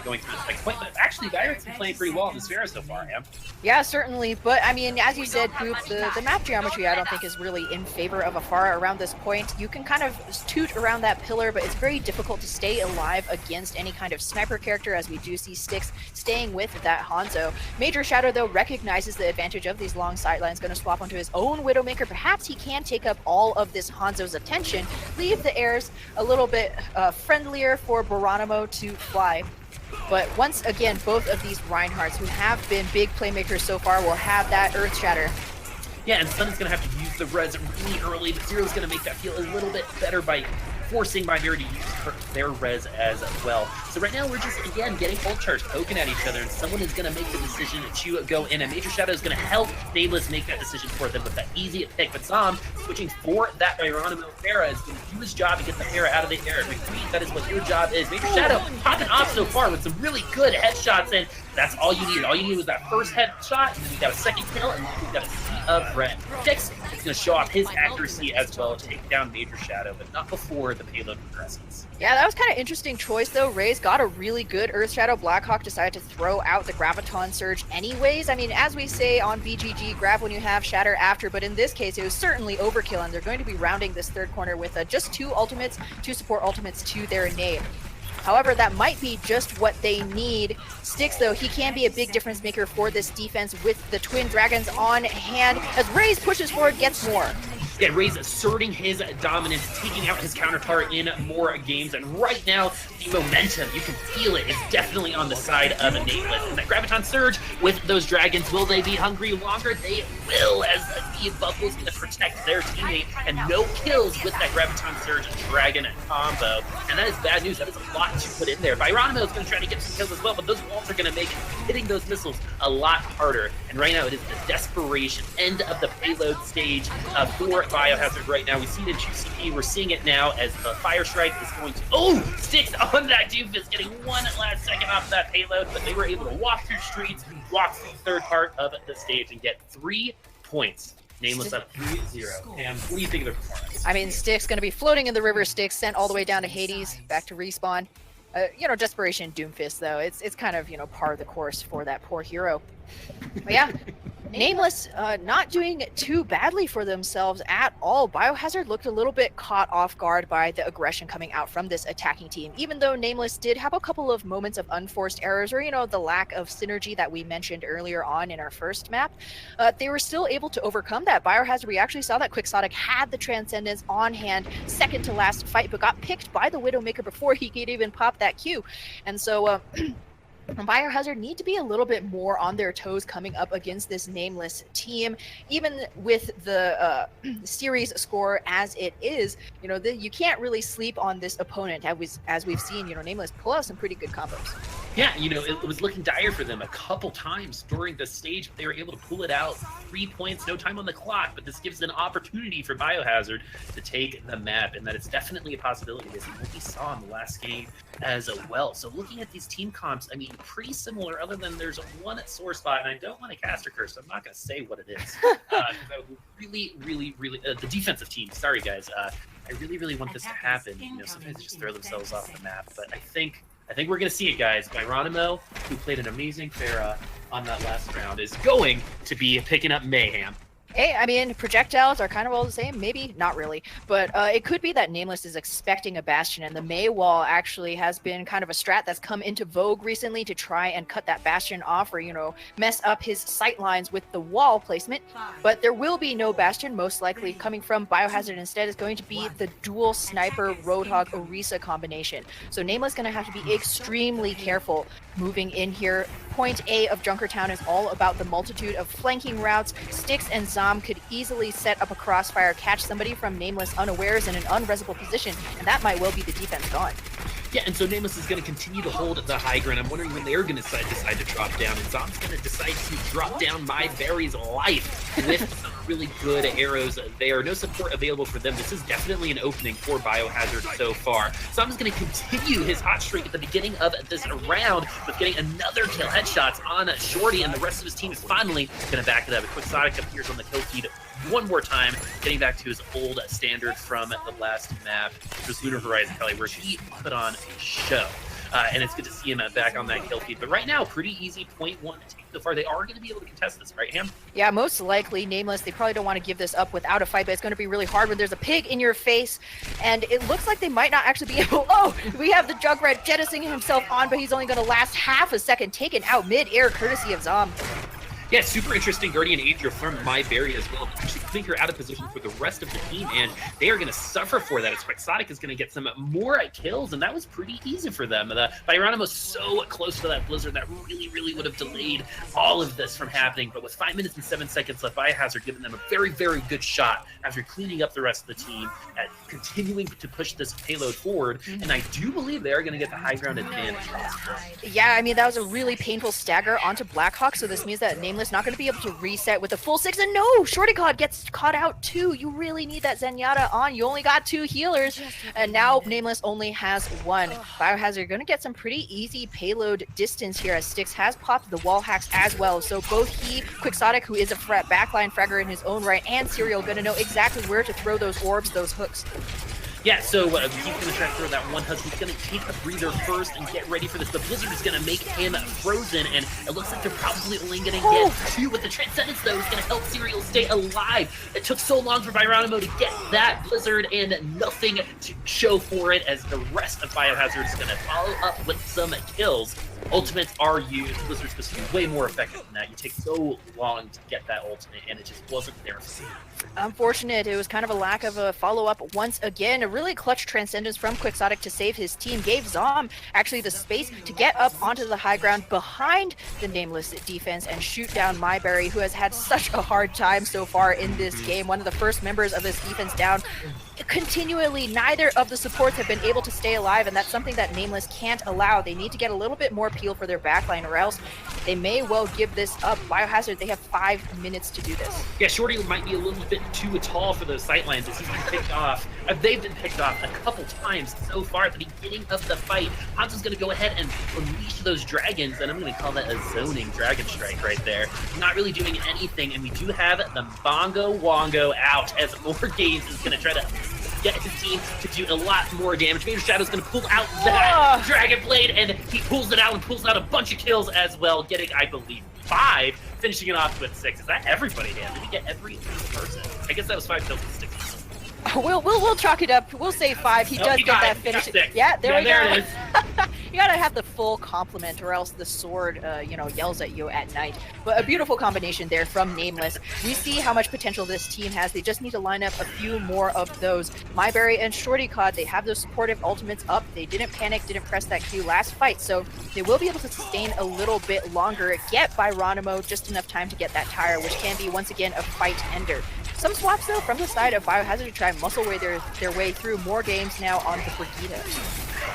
going through this next point, but actually Byron's been playing pretty well in this Pharah so far, Am. Yeah, certainly, but I mean, as you said, Group, the map geometry I don't think is really in favor of a Pharah around this point. You can kind of toot around that pillar, but it's very difficult to stay alive against any kind of sniper character, as we do see Styx staying with that Hanzo. Major Shadow, though, recognizes the advantage of these long sidelines, going to swap onto his own Widowmaker. Perhaps he can take up all of this Hanzo's attention, leave the airs a little bit friendlier for Baranimo to fly. But once again, both of these Reinhardts, who have been big playmakers so far, will have that Earth Shatter. Yeah, and Sun is going to have to use the res really early, but Zero's going to make that feel a little bit better by forcing my Bear to use their res as well. So right now we're just, again, getting ult charge, poking at each other, and someone is going to make the decision to go in, and Major Shadow is going to help Nameless make that decision for them with that easy pick. But Zom, switching for that Byronimo Pharah, is going to do his job to get the Pharah out of the air. McQueen, that is what your job is. Major Shadow popping off so far with some really good headshots, and that's all you needed. All you needed was that first headshot, and then you got a second kill, and then you got a sea of red. Styx is going to show off his accuracy as well, take down Major Shadow, but not before the payload progresses. Yeah, that was kind of interesting choice, though. Raze got a really good Earth Shadow. Blackhawk decided to throw out the Graviton Surge anyways. I mean, as we say on BGG, grab when you have, shatter after, but in this case, it was certainly overkill, and they're going to be rounding this third corner with just 2 ultimates, 2 support ultimates to their name. However, that might be just what they need. Styx, though, he can be a big difference maker for this defense with the Twin Dragons on hand. As Raze pushes forward, gets more. Yeah, Raze asserting his dominance, taking out his counterpart in more games, and right now, the momentum, you can feel it, is definitely on the side of Nameless. And that Graviton Surge with those dragons, will they be hungry longer? They will, as the Bubble's going to protect their teammate, and no kills with that Graviton Surge and Dragon combo. And that is bad news. That is a lot to put in there. Byronimo is going to try to get some kills as well, but those walls are going to make hitting those missiles a lot harder. And right now, it is the desperation end of the payload stage for Biohazard right now. We see it in QCP. We're seeing it now as the Fire Strike is going to... Oh! Sticks on that Doofus, getting one last second off that payload, but they were able to walk through streets, walk through the third part of the stage, and get 3 points. Nameless up 3-0. And what do you think of the performance? I mean, Styx going to be floating in the river. Styx sent all the way down to Hades, back to respawn. Desperation Doomfist, though, it's kind of, par of the course for that poor hero. But yeah, Nameless not doing too badly for themselves at all. Biohazard looked a little bit caught off guard by the aggression coming out from this attacking team, even though Nameless did have a couple of moments of unforced errors or, the lack of synergy that we mentioned earlier on in our first map. They were still able to overcome that. Biohazard, we actually saw that Quixotic had the Transcendence on hand, second to last fight, but got picked by the Widowmaker before he could even pop that Q. And so Biohazard need to be a little bit more on their toes coming up against this Nameless team, even with the series score as it is. You can't really sleep on this opponent, as we've seen. Nameless pull out some pretty good combos. Yeah, it was looking dire for them a couple times during the stage. They were able to pull it out. 3 points, no time on the clock, but this gives an opportunity for Biohazard to take the map, and that it's definitely a possibility, as we saw in the last game as well. So looking at these team comps, pretty similar, other than there's one sore spot, and I don't want to cast a curse, so I'm not going to say what it is. I would really, the defensive team, sorry guys, I really want this to happen. Sometimes they just throw themselves off the map, but I think we're going to see it, guys. Byronimo, who played an amazing Pharah on that last round, is going to be picking up mayhem. Hey, projectiles are kind of all the same. Maybe not really, but it could be that Nameless is expecting a Bastion, and the May wall actually has been kind of a strat that's come into vogue recently to try and cut that Bastion off, or mess up his sight lines with the wall placement. But there will be no Bastion, most likely coming from Biohazard. Instead, is going to be the dual sniper Roadhog Orisa combination. So Nameless going to have to be extremely careful moving in here. Point A of Junkertown is all about the multitude of flanking routes. Styx and Zom could easily set up a crossfire, catch somebody from Nameless unawares in an unresable position, and that might well be the defense gone. Yeah, and so Nameless is going to continue to hold the high ground. I'm wondering when they're going to decide to drop down, and Zom's going to decide to drop down My Berry's life with some really good arrows there. No support available for them. This is definitely an opening for Biohazard so far. Zom's going to continue his hot streak at the beginning of this round with getting another kill, headshots on Shorty, and the rest of his team is finally going to back it up. Quixotic appears on the kill feed one more time, getting back to his old standard from the last map, which was Lunar Horizon Kelly, where he put on a show. And it's good to see him back on that kill feed. But right now, pretty easy 0.1 to take so far. They are going to be able to contest this, right, Ham? Yeah, most likely. Nameless, they probably don't want to give this up without a fight, but it's going to be really hard when there's a pig in your face. And it looks like they might not actually be able... Oh, we have the Junkrat jettisoning himself on, but he's only going to last half a second, taken out mid-air courtesy of Zom. Yeah, super interesting Guardian Aegir from My Berry as well. Actually putting her out of position for the rest of the team, and they are going to suffer for that as Quixotic is going to get some more kills, and that was pretty easy for them. Byronimo's so close to that Blizzard that really would have delayed all of this from happening, but with 5 minutes and 7 seconds left, Biohazard giving them a very good shot after cleaning up the rest of the team and continuing to push this payload forward, and I do believe they are going to get the high ground advantage. Yeah, that was a really painful stagger onto Blackhawk, so this means that Nameless not going to be able to reset with the full 6, and no, Shorty God gets caught out too. You really need that Zenyatta on. You only got 2 healers, and now Nameless only has 1. Biohazard going to get some pretty easy payload distance here as Styx has popped the wall hacks as well. So both he, Quixotic, who is a backline fragger in his own right, and Serial going to know exactly where to throw those orbs, those hooks. Yeah, so he's going to try to throw that one husk. He's going to take a breather first and get ready for this. The Blizzard is going to make him frozen, and it looks like they're probably only going to get 2 with the Transcendence, though. Is going to help Serial stay alive. It took so long for Byronimo to get that Blizzard, and nothing to show for it, as the rest of Biohazard is going to follow up with some kills. Ultimates are used. Blizzard's supposed to be way more effective than that. You take so long to get that ultimate, and it just wasn't there for you. Unfortunate. It was kind of a lack of a follow-up once again. A really clutch Transcendence from Quixotic to save his team. Gave Zom actually the space to get up onto the high ground behind the Nameless defense and shoot down Myberry, who has had such a hard time so far in this game. One of the first members of this defense down. Continually, neither of the supports have been able to stay alive, and that's something that Nameless can't allow. They need to get a little bit more peel for their backline, or else they may well give this up. Biohazard, they have 5 minutes to do this. Yeah, Shorty might be a little bit too tall for those sightlines as he's been picked off. They've been picked off a couple times so far at the beginning of the fight. Hanzo's going to go ahead and unleash those dragons, and I'm going to call that a zoning dragon strike right there. Not really doing anything, and we do have the Bongo Wongo out as Morgaze is going to try to get his team to do a lot more damage. Major Shadow's going to pull out that Dragon Blade, and he pulls it out and pulls out a bunch of kills as well, getting, I believe, 5 finishing it off with 6. Is that everybody, Dan? Did we get every single person? I guess that was 5 kills with 6. We'll chalk it up. We'll say 5. He does get that finish. Yeah, there we go. There it is. You gotta have the full complement, or else the sword, yells at you at night. But a beautiful combination there from Nameless. We see how much potential this team has. They just need to line up a few more of those. Myberry and Shorty Cod, they have those supportive ultimates up. They didn't panic, didn't press that Q last fight, so they will be able to sustain a little bit longer. Get Byronimo just enough time to get that tire, which can be, once again, a fight ender. Some swaps, though, from the side of Biohazard to try and muscle their way through more games now on the Brigida.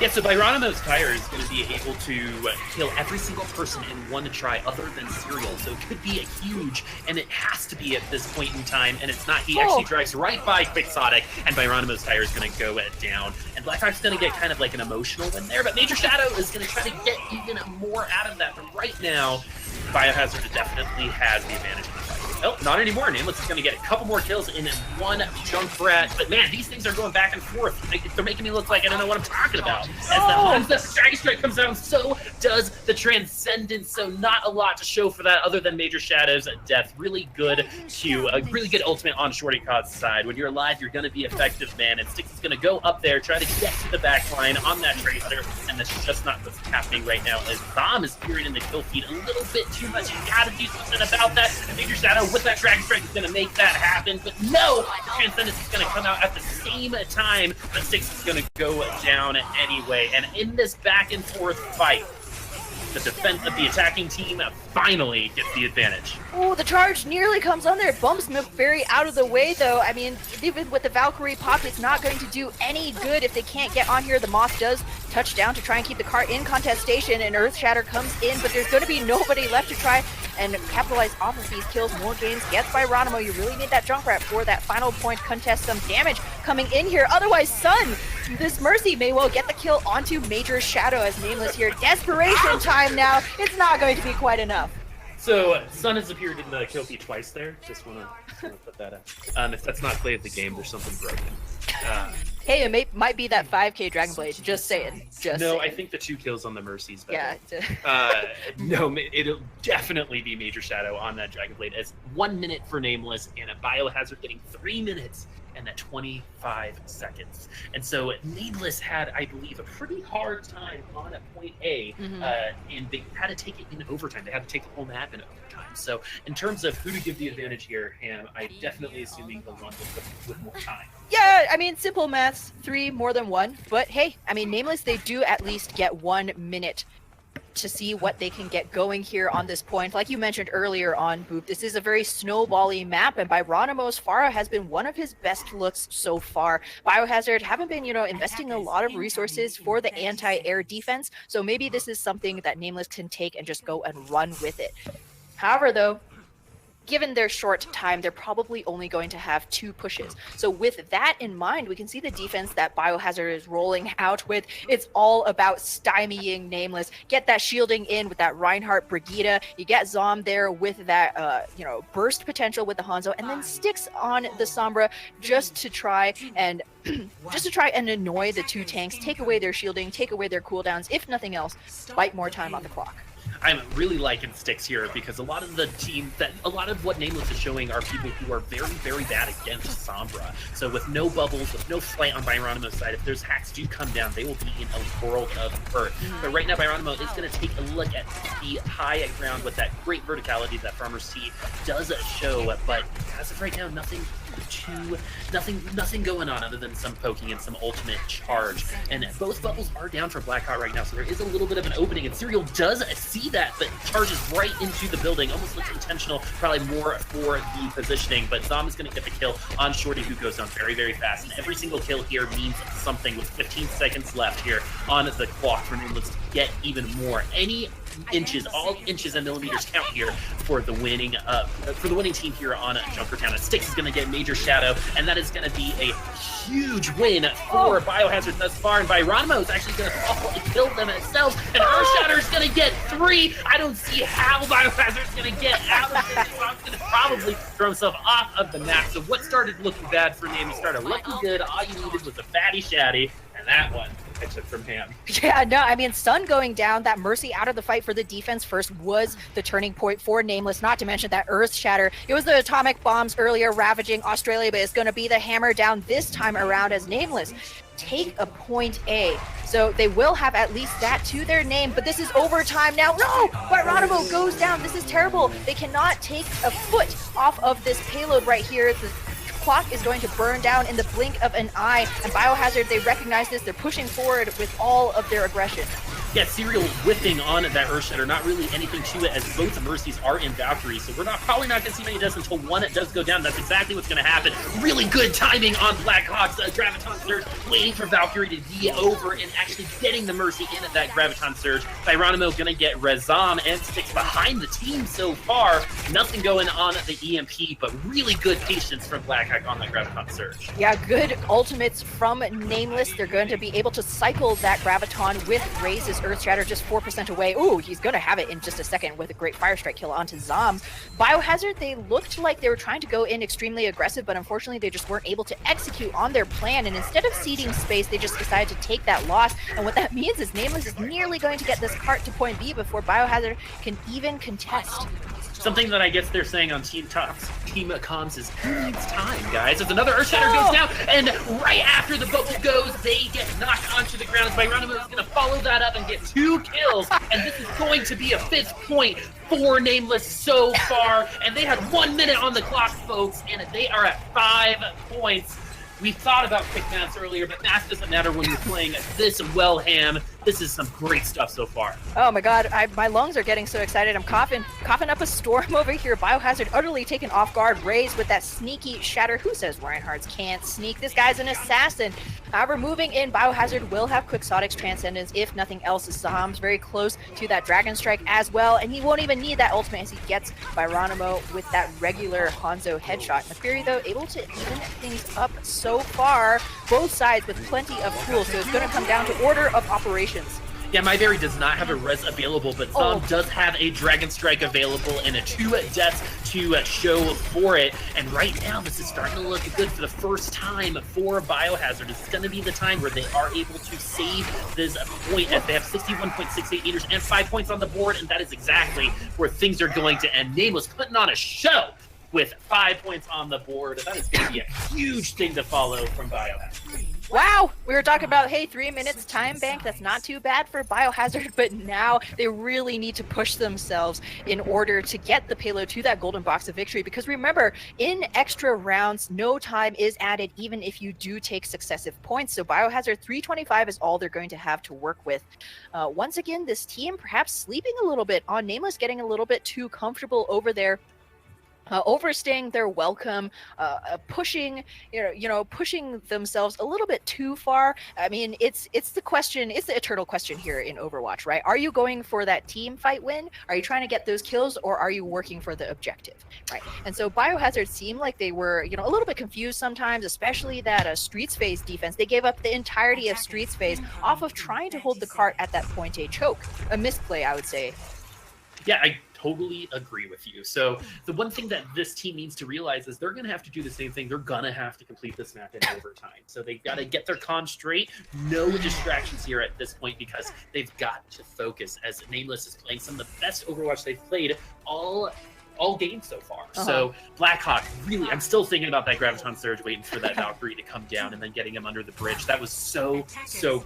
Yeah, so Byronimo's tire is going to be able to kill every single person in one try other than Serial, so it could be a huge, and it has to be at this point in time, and it's not. He actually drives right by Quixotic, and Byronimo's tire is going to go down, and Blackhawk's going to get kind of like an emotional win there, but Major Shadow is going to try to get even more out of that, but right now, Biohazard definitely has the advantage in the fight. Oh, not anymore. Nameless is going to get a couple more kills in one Junkrat. But man, these things are going back and forth. They're making me look like I don't know what I'm talking about. As the Dragon Strike comes down, so does the Transcendence. So not a lot to show for that other than Major Shadow's death. Really good Q. A really good ultimate on Shorty Cod's side. When you're alive, you're going to be effective, man. And Styx is going to go up there, try to get to the back line on that Tracer. And that's just not what's happening right now. As Bomb is peering in the kill feed a little bit too much. You got to do something about that. And Major Shadow with that Dragon Strike is going to make that happen. But no, Transcendence is going to come out at the same time. But Styx is going to go down anyway. And in this back and forth fight, the defense of the attacking team finally gets the advantage. Oh, the charge nearly comes on there. Bumps McFerry out of the way, though. I mean, even with the Valkyrie pop, it's not going to do any good if they can't get on here. The Moth does touch down to try and keep the car in contestation, and Earthshatter comes in, but there's going to be nobody left to try and capitalize off of these kills. More games gets by Ronimo. You really need that Junkrat for that final point contest. Some damage coming in here. Otherwise, Sun, this Mercy may well get the kill onto Major Shadow as Nameless here. Desperation time now. It's not going to be quite enough. So, Sun has appeared in the kill feed twice there. Just want to put that out. If that's not play of the game, there's something broken. Hey, it might be that 5k Dragon Blade. Just saying. No, I think the 2 kills on the Mercy's better. Yeah. No, it'll definitely be Major Shadow on that Dragon Blade. As 1 minute for Nameless and a Biohazard getting 3 minutes and that 25 seconds. And so Nameless had, I believe, a pretty hard time on a point A, and they had to take it in overtime. They had to take the whole map in overtime. So in terms of who to give the advantage here, Ham, I definitely assuming the one with more time. Yeah, I mean, simple maths, 3 more than 1. But hey, I mean, Nameless, they do at least get 1 minute to see what they can get going here on this point. Like you mentioned earlier on, Boop, this is a very snowbally map, and Byronimo's Pharah has been one of his best looks so far. Biohazard haven't been, investing a lot of resources for the anti-air defense, so maybe this is something that Nameless can take and just go and run with it. However, though, given their short time, they're probably only going to have 2 pushes. So with that in mind, we can see the defense that Biohazard is rolling out with. It's all about stymieing Nameless. Get that shielding in with that Reinhardt Brigida. You get Zom there with that, burst potential with the Hanzo, and then Styx on the Sombra just to try and annoy the 2 tanks, take away their shielding, take away their cooldowns. If nothing else, bite more time on the clock. I'm really liking Styx here because a lot of what Nameless is showing are people who are very, very bad against Sombra. So with no bubbles, with no flight on Byronimo's side, if those hacks do come down, they will be in a world of hurt. But right now, Byronimo is going to take a look at the high ground with that great verticality that Farmer's Tea does show. But as of right now, nothing going on other than some poking and some ultimate charge. And both bubbles are down for Blackhawk right now, so there is a little bit of an opening, and Serial does see that, but charges right into the building. Almost looks intentional, probably more for the positioning, but Zom is going to get the kill on Shorty, who goes down very, very fast. And every single kill here means something with 15 seconds left here on the clock for Nameless to get even more. Any inches, all inches and millimeters count here for the winning team here on Junkertown. Styx is going to get Major Shadow, and that is going to be a huge win for Biohazard thus far. And Byronimo is actually going to fall and kill them themselves, and Earthshatter is going to get 3. I don't see how Biohazard is going to get out of this. He's going to probably throw himself off of the map. So what started looking bad for Nameless started looking good. All you needed was a fatty shatty, and that one I took from Ham. Yeah, no, I mean, Sun going down, that Mercy out of the fight for the defense first was the turning point for Nameless, not to mention that Earth Shatter. It was the atomic bombs earlier ravaging Australia, but it's going to be the hammer down this time around as Nameless take a point A. So they will have at least that to their name, but this is overtime now. No! Biohazard goes down. This is terrible. They cannot take a foot off of this payload right here. The clock is going to burn down in the blink of an eye, and Biohazard, they recognize this. They're pushing forward with all of their aggression. Yeah, Serial whipping on that Earthshatter, not really anything to it as both Mercies are in Valkyrie, so we're probably not going to see many deaths until one does go down. That's exactly what's going to happen. Really good timing on Blackhawk's Graviton Surge, waiting for Valkyrie to be over and actually getting the Mercy in at that Graviton Surge. Tyranimo going to get Razam and Sticks behind the team so far. Nothing going on at the EMP, but really good patience from Blackhawk on that Graviton Surge. Yeah, good ultimates from Nameless. They're going to be able to cycle that Graviton with Raze's Earth Shatter just 4% away. Ooh, he's going to have it in just a second with a great Fire Strike kill onto Zom. Biohazard, they looked like they were trying to go in extremely aggressive, but unfortunately they just weren't able to execute on their plan, and instead of ceding space, they just decided to take that loss, and what that means is Nameless is nearly going to get this cart to point B before Biohazard can even contest. Something that I guess they're saying on Team Comms is, who needs time, guys? As another Earthshatter goes down, and right after the bubble goes, they get knocked onto the ground. Biohazard is going to follow that up and get 2 kills, and this is going to be a 5th point for Nameless so far, and they had 1 minute on the clock, folks, and they are at 5 points. We thought about quick maths earlier, but math doesn't matter when you're playing this well, Ham. This is some great stuff so far. Oh my god, my lungs are getting so excited. I'm coughing up a storm over here. Biohazard utterly taken off guard. Raze with that sneaky shatter. Who says Reinhardt's can't sneak? This guy's an assassin. However, moving in, Biohazard will have Quixotic's Transcendence. If nothing else, Zaham's very close to that Dragon Strike as well, and he won't even need that ultimate as he gets Biohazard with that regular Hanzo headshot. Naafiri, though, able to even things up so far. Both sides with plenty of tools, so it's going to come down to order of operations. Yeah, MyBerry does not have a res available, but Zom does have a Dragon Strike available and a 2 deaths to show for it. And right now, this is starting to look good for the first time for Biohazard. This is going to be the time where they are able to save this point as they have 61.68 meters and 5 points on the board, and that is exactly where things are going to end. Nameless putting on a show with 5 points on the board. That is going to be a huge thing to follow from Biohazard. Wow, we were talking about, hey, 3 minutes time bank, that's not too bad for Biohazard, but now they really need to push themselves in order to get the payload to that golden box of victory, because remember, in extra rounds, no time is added even if you do take successive points, so Biohazard 325 is all they're going to have to work with. Once again, this team perhaps sleeping a little bit on Nameless, getting a little bit too comfortable over there. Overstaying their welcome, pushing, pushing themselves a little bit too far. I mean, it's the question, it's the eternal question here in Overwatch, right? Are you going for that team fight win? Are you trying to get those kills, or are you working for the objective, right? And so Biohazard seemed like they were, a little bit confused sometimes, especially that Streets phase defense. They gave up the entirety of Streets phase off of trying to hold the cart at that point A choke. A misplay, I would say. Yeah, I totally agree with you. So the one thing that this team needs to realize is they're going to have to do the same thing. They're going to have to complete this map in overtime. So they got to get their comms straight. No distractions here at this point because they've got to focus as Nameless is playing some of the best Overwatch they've played all game so far. So Blackhawk, really, I'm still thinking about that Graviton Surge, waiting for that Valkyrie to come down and then getting him under the bridge. That was so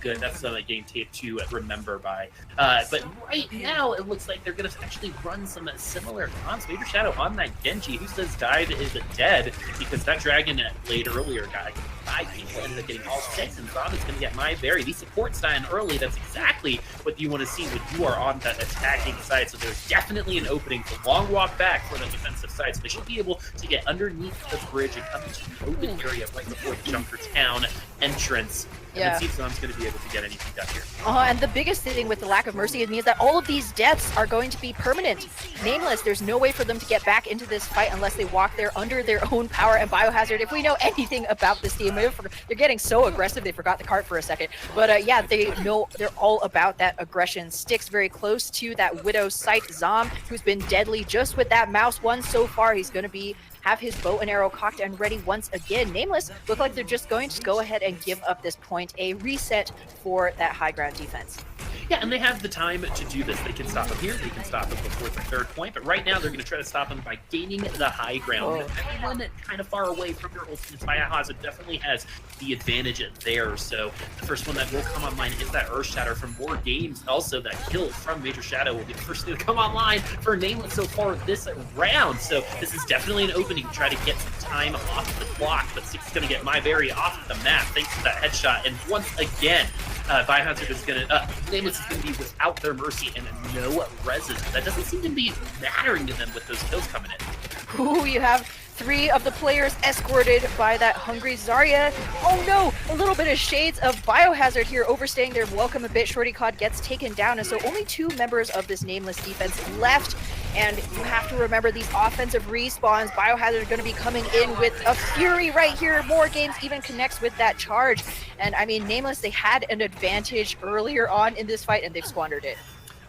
good. That's a game tape to remember by. But right now, it looks like they're going to actually run some similar comms. Major Shadow on that Genji. Who says died is dead? Because that dragon played earlier got 5 people, ended up getting all 6, and Zom is going to get MyBerry. These supports dying early. That's exactly what you want to see when you are on that attacking side. So there's definitely an opening for long walk back for the defensive side, so they should be able to get underneath the bridge and come into the open area right before the Junkertown entrance. And then see if Zom's going to be able to get anything done here. And the biggest thing with the lack of mercy means that all of these deaths are going to be permanent. Nameless, there's no way for them to get back into this fight unless they walk there under their own power. And Biohazard, if we know anything about this team, they're getting so aggressive they forgot the cart for a second. But yeah, they know they're all about that aggression. Sticks very close to that Widow's sight. Zom, who's been deadly just with that mouse one so far, he's going to be have his bow and arrow cocked and ready once again. Nameless look like they're just going to go ahead and give up this point, a reset for that high ground defense. Yeah, and they have the time to do this. They can stop him here. They can stop him before the third point. But right now, they're going to try to stop him by gaining the high ground. Everyone kind of far away from your ultimates. Biohazard definitely has the advantage there. So the first one that will come online is that Earth Shatter from more games. Also, that kill from Major Shadow will be the first thing to come online for Nameless so far this round. So this is definitely an opening to try to get some time off the clock. But Six is going to get MyBerry off the map thanks to that headshot. And once again, Biohazard is going to, Nameless is going to be without their mercy and no resin. That doesn't seem to be mattering to them with those kills coming in. Ooh, you have 3 of the players escorted by that hungry Zarya. Oh no, a little bit of shades of Biohazard here overstaying their welcome a bit. Shorty Cod gets taken down, and so only 2 members of this Nameless defense left. And you have to remember these offensive respawns. Biohazard are going to be coming in with a fury right here. More games even connects with that charge. And I mean, Nameless, they had an advantage earlier on in this fight, and they've squandered it.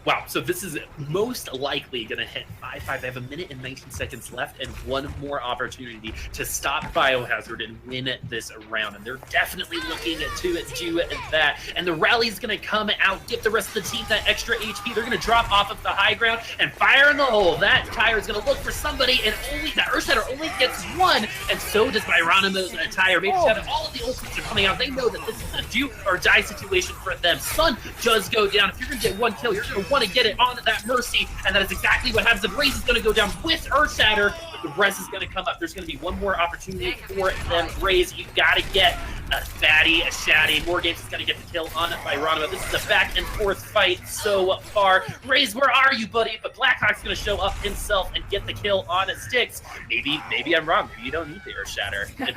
Wow, so this is most likely going to hit 5-5. They have a minute and 19 seconds left and one more opportunity to stop Biohazard and win this round. And they're definitely looking to do that. And the rally is going to come out, give the rest of the team that extra HP. They're going to drop off of the high ground and fire in the hole. That tire is going to look for somebody, and only that Earthshatter only gets one, and so does Byronimo's tire. Maybe all of the ultimates are coming out. They know that this is a do or die situation for them. Sun does go down. If you're going to get one kill, you're going to want to get it on that mercy, and that is exactly what happens. The Raze is going to go down with Earthshatter, but the rest is going to come up. There's going to be one more opportunity for them. Raze, you got to get a fatty, a shatty. More games is going to get the kill on Byronimo. This is a back and forth fight so far. Raze, where are you, buddy? But Blackhawk's going to show up himself and get the kill on Styx. Maybe I'm wrong. Maybe you don't need the Earthshatter. I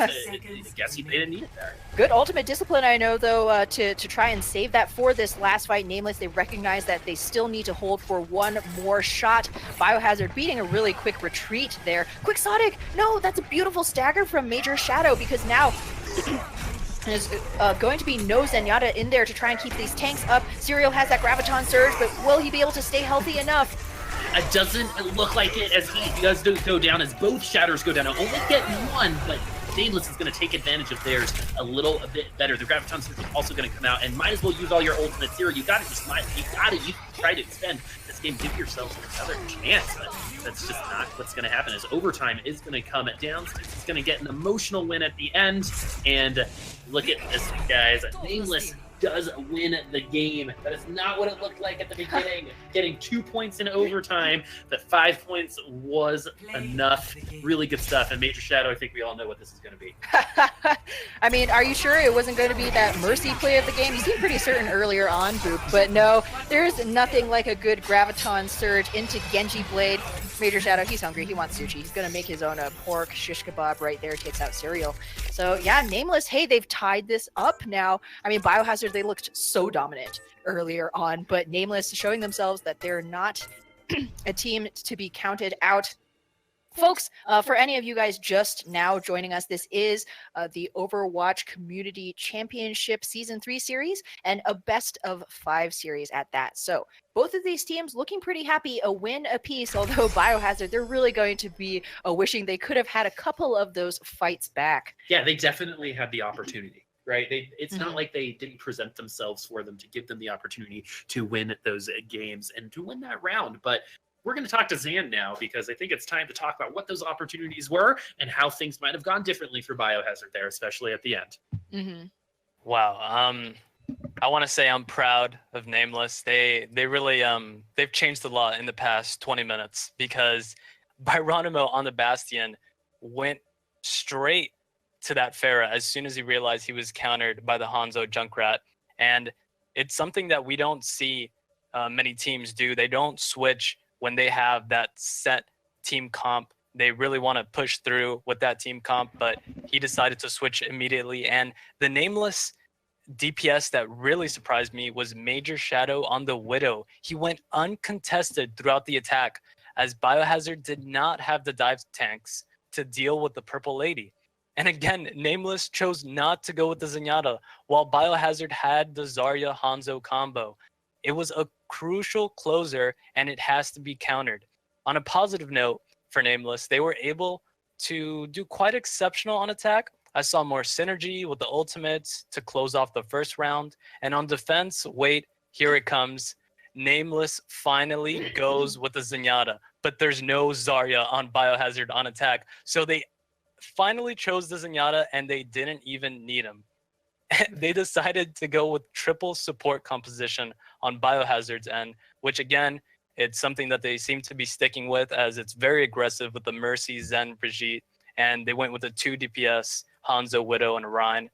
guess they didn't need it there. Good ultimate discipline, I know, though, to try and save that for this last fight. Nameless, they recognize that they still need to hold for one more shot. Biohazard beating a really quick retreat there. Quixotic, no, that's a beautiful stagger from Major Shadow, because now there's going to be no Zenyatta in there to try and keep these tanks up. Serial has that Graviton Surge, but will he be able to stay healthy enough? It doesn't look like it, as he does go down, as both Shatters go down. I'll only get one, but Nameless is going to take advantage of theirs a little bit better. The Graviton Surge is also going to come out, and might as well use all your ultimates here. You got to try to extend this game. Give yourselves another chance, but that's just not what's going to happen, as overtime is going to come down. It's going to get an emotional win at the end, and look at this, guys. Nameless does win the game. That is not what it looked like at the beginning. Getting 2 points in overtime, but 5 points was enough. Really good stuff. And Major Shadow, I think we all know what this is going to be. I mean, are you sure it wasn't going to be that Mercy play of the game? You seemed pretty certain earlier on, Boop, but no, there's nothing like a good Graviton Surge into Genji Blade. Major Shadow, he's hungry. He wants sushi. He's going to make his own pork shish kebab right there. Takes out Serial. So yeah, Nameless, hey, they've tied this up now. I mean, Biohazard, they looked so dominant earlier on, but Nameless showing themselves that they're not a team to be counted out. Folks, for any of you guys just now joining us, this is the Overwatch Community Championship Season 3 series, and a best of 5 series at that. So both of these teams looking pretty happy, a win apiece, although Biohazard, they're really going to be wishing they could have had a couple of those fights back. Yeah, they definitely had the opportunity. Right? It's not like they didn't present themselves for them to give them the opportunity to win those games and to win that round. But we're going to talk to Zan now, because I think it's time to talk about what those opportunities were and how things might have gone differently for Biohazard there, especially at the end. Wow. I want to say I'm proud of Nameless. They really they've changed a lot in the past 20 minutes, because Byronimo on the Bastion went straight to that Pharah as soon as he realized he was countered by the Hanzo Junkrat. And it's something that we don't see many teams do. They don't switch when they have that set team comp. They really want to push through with that team comp, but he decided to switch immediately. And the Nameless DPS that really surprised me was Major Shadow on the Widow. He went uncontested throughout the attack, as Biohazard did not have the dive tanks to deal with the Purple Lady. And again, Nameless chose not to go with the Zenyatta, while Biohazard had the Zarya Hanzo combo. It was a crucial closer, and it has to be countered. On a positive note for Nameless, they were able to do quite exceptional on attack. I saw more synergy with the ultimates to close off the first round. And on defense, wait, here it comes. Nameless finally goes with the Zenyatta, but there's no Zarya on Biohazard on attack. So they finally chose the Zenyatta and they didn't even need him. They decided to go with triple support composition on Biohazard's end, which again, it's something that they seem to be sticking with as it's very aggressive with the Mercy, Zen, Brigitte, and they went with the 2 DPS, Hanzo, Widow, and Rhine.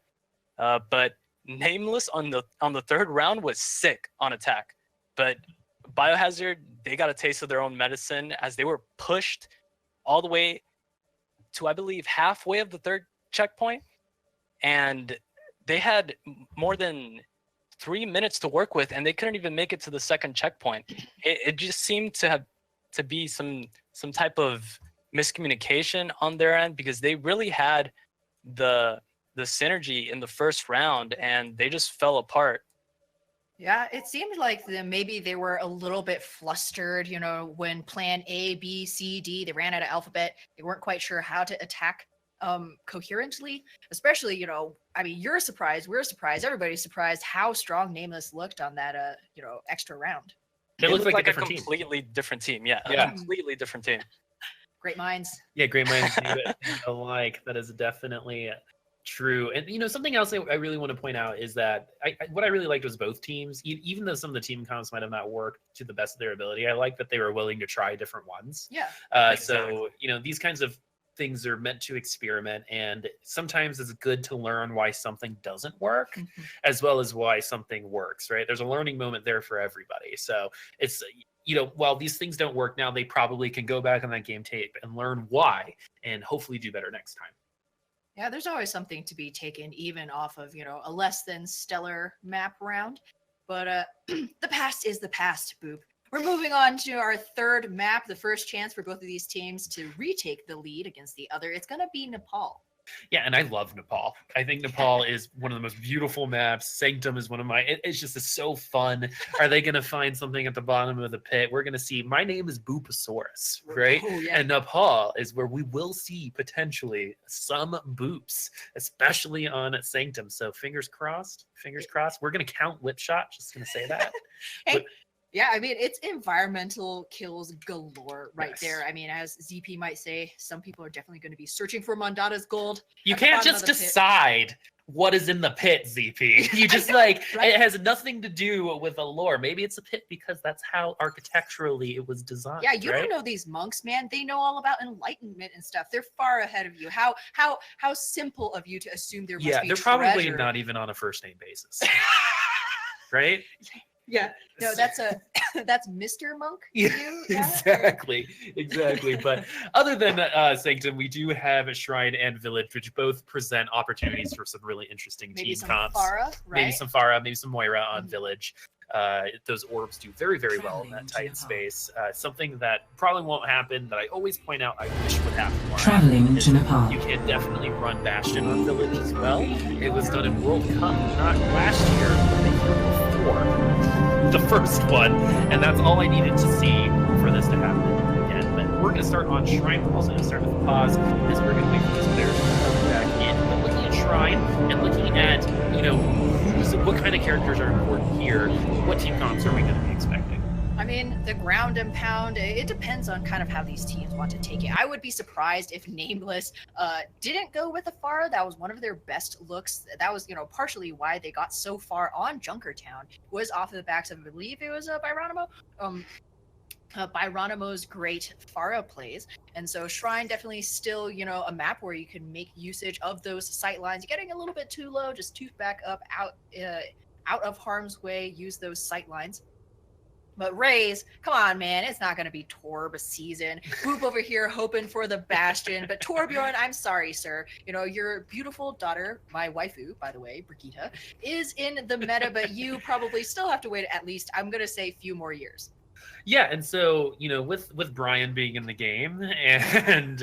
But Nameless on the third round was sick on attack. But Biohazard, they got a taste of their own medicine as they were pushed all the way to, I believe, halfway of the third checkpoint. And they had more than 3 minutes to work with, and they couldn't even make it to the second checkpoint. It just seemed to be some type of miscommunication on their end, because they really had the synergy in the first round, and they just fell apart. Yeah, it seemed like maybe they were a little bit flustered, when plan A, B, C, D, they ran out of alphabet. They weren't quite sure how to attack coherently, especially, I mean, you're surprised, we're surprised, everybody's surprised how strong Nameless looked on that, extra round. It looked like a completely different team. Yeah, a completely different team. Great minds. Yeah, great minds alike. That is definitely true. And something else I really want to point out is that what I really liked was both teams, even though some of the team comps might have not worked to the best of their ability, I like that they were willing to try different ones. Yeah. So these kinds of things are meant to experiment, and sometimes it's good to learn why something doesn't work, as well as why something works, right? There's a learning moment there for everybody. So it's, while these things don't work now, they probably can go back on that game tape and learn why, and hopefully do better next time. Yeah, there's always something to be taken, even off of, a less than stellar map round. But the past is the past, Boop. We're moving on to our third map, the first chance for both of these teams to retake the lead against the other. It's going to be Nepal. Yeah, and I love Nepal. I think Nepal is one of the most beautiful maps. Sanctum is one of my, it's so fun. Are they going to find something at the bottom of the pit? We're going to see, my name is Boopasaurus, right? Oh, yeah. And Nepal is where we will see potentially some boops, especially on Sanctum. So fingers crossed. We're going to count whip shot, just going to say that. Hey. Yeah, I mean, it's environmental kills galore right there. I mean, as ZP might say, some people are definitely going to be searching for Mondada's gold. You can't just decide what is in the pit, ZP. You just right? It has nothing to do with the lore. Maybe it's a pit because that's how architecturally it was designed. Yeah, you don't know these monks, man. They know all about enlightenment and stuff. They're far ahead of you. How simple of you to assume there must be they're treasure. Probably not even on a first name basis. Right? Yeah, no, that's Mr. Monk. Yeah, exactly. But other than Sanctum, we do have Shrine and Village, which both present opportunities for some really interesting team comps. Pharah, right? Maybe some Pharah, maybe some Moira on Village. Those orbs do very, very well in that tight space. Something that probably won't happen, that I always point out I wish would happen more. Traveling to Nepal. You can definitely run Bastion on Village as well. It was done in World Cup, not last year, but the year before. The first one, and that's all I needed to see for this to happen again. But we're going to start on Shrine. We're also going to start with a pause, as we're going to wait for these players to come back in. But looking at Shrine and looking at, what kind of characters are important here, what team comps are we going to be expecting? I mean, the ground and pound, it depends on kind of how these teams want to take it. I would be surprised if Nameless didn't go with the Pharah. That was one of their best looks. That was, partially why they got so far on Junkertown, was off of the backs of, I believe it was Byronimo. Byronimo's great Pharah plays. And so Shrine definitely still, a map where you can make usage of those sight lines. You're getting a little bit too low, just tooth back up, out of harm's way, use those sight lines. But Raze, come on, man, it's not going to be Torb season. Boop over here hoping for the Bastion. But Torbjorn, I'm sorry, sir. Your beautiful daughter, my waifu, by the way, Brigitte, is in the meta, but you probably still have to wait at least, I'm going to say, a few more years. Yeah, and so, with Brian being in the game and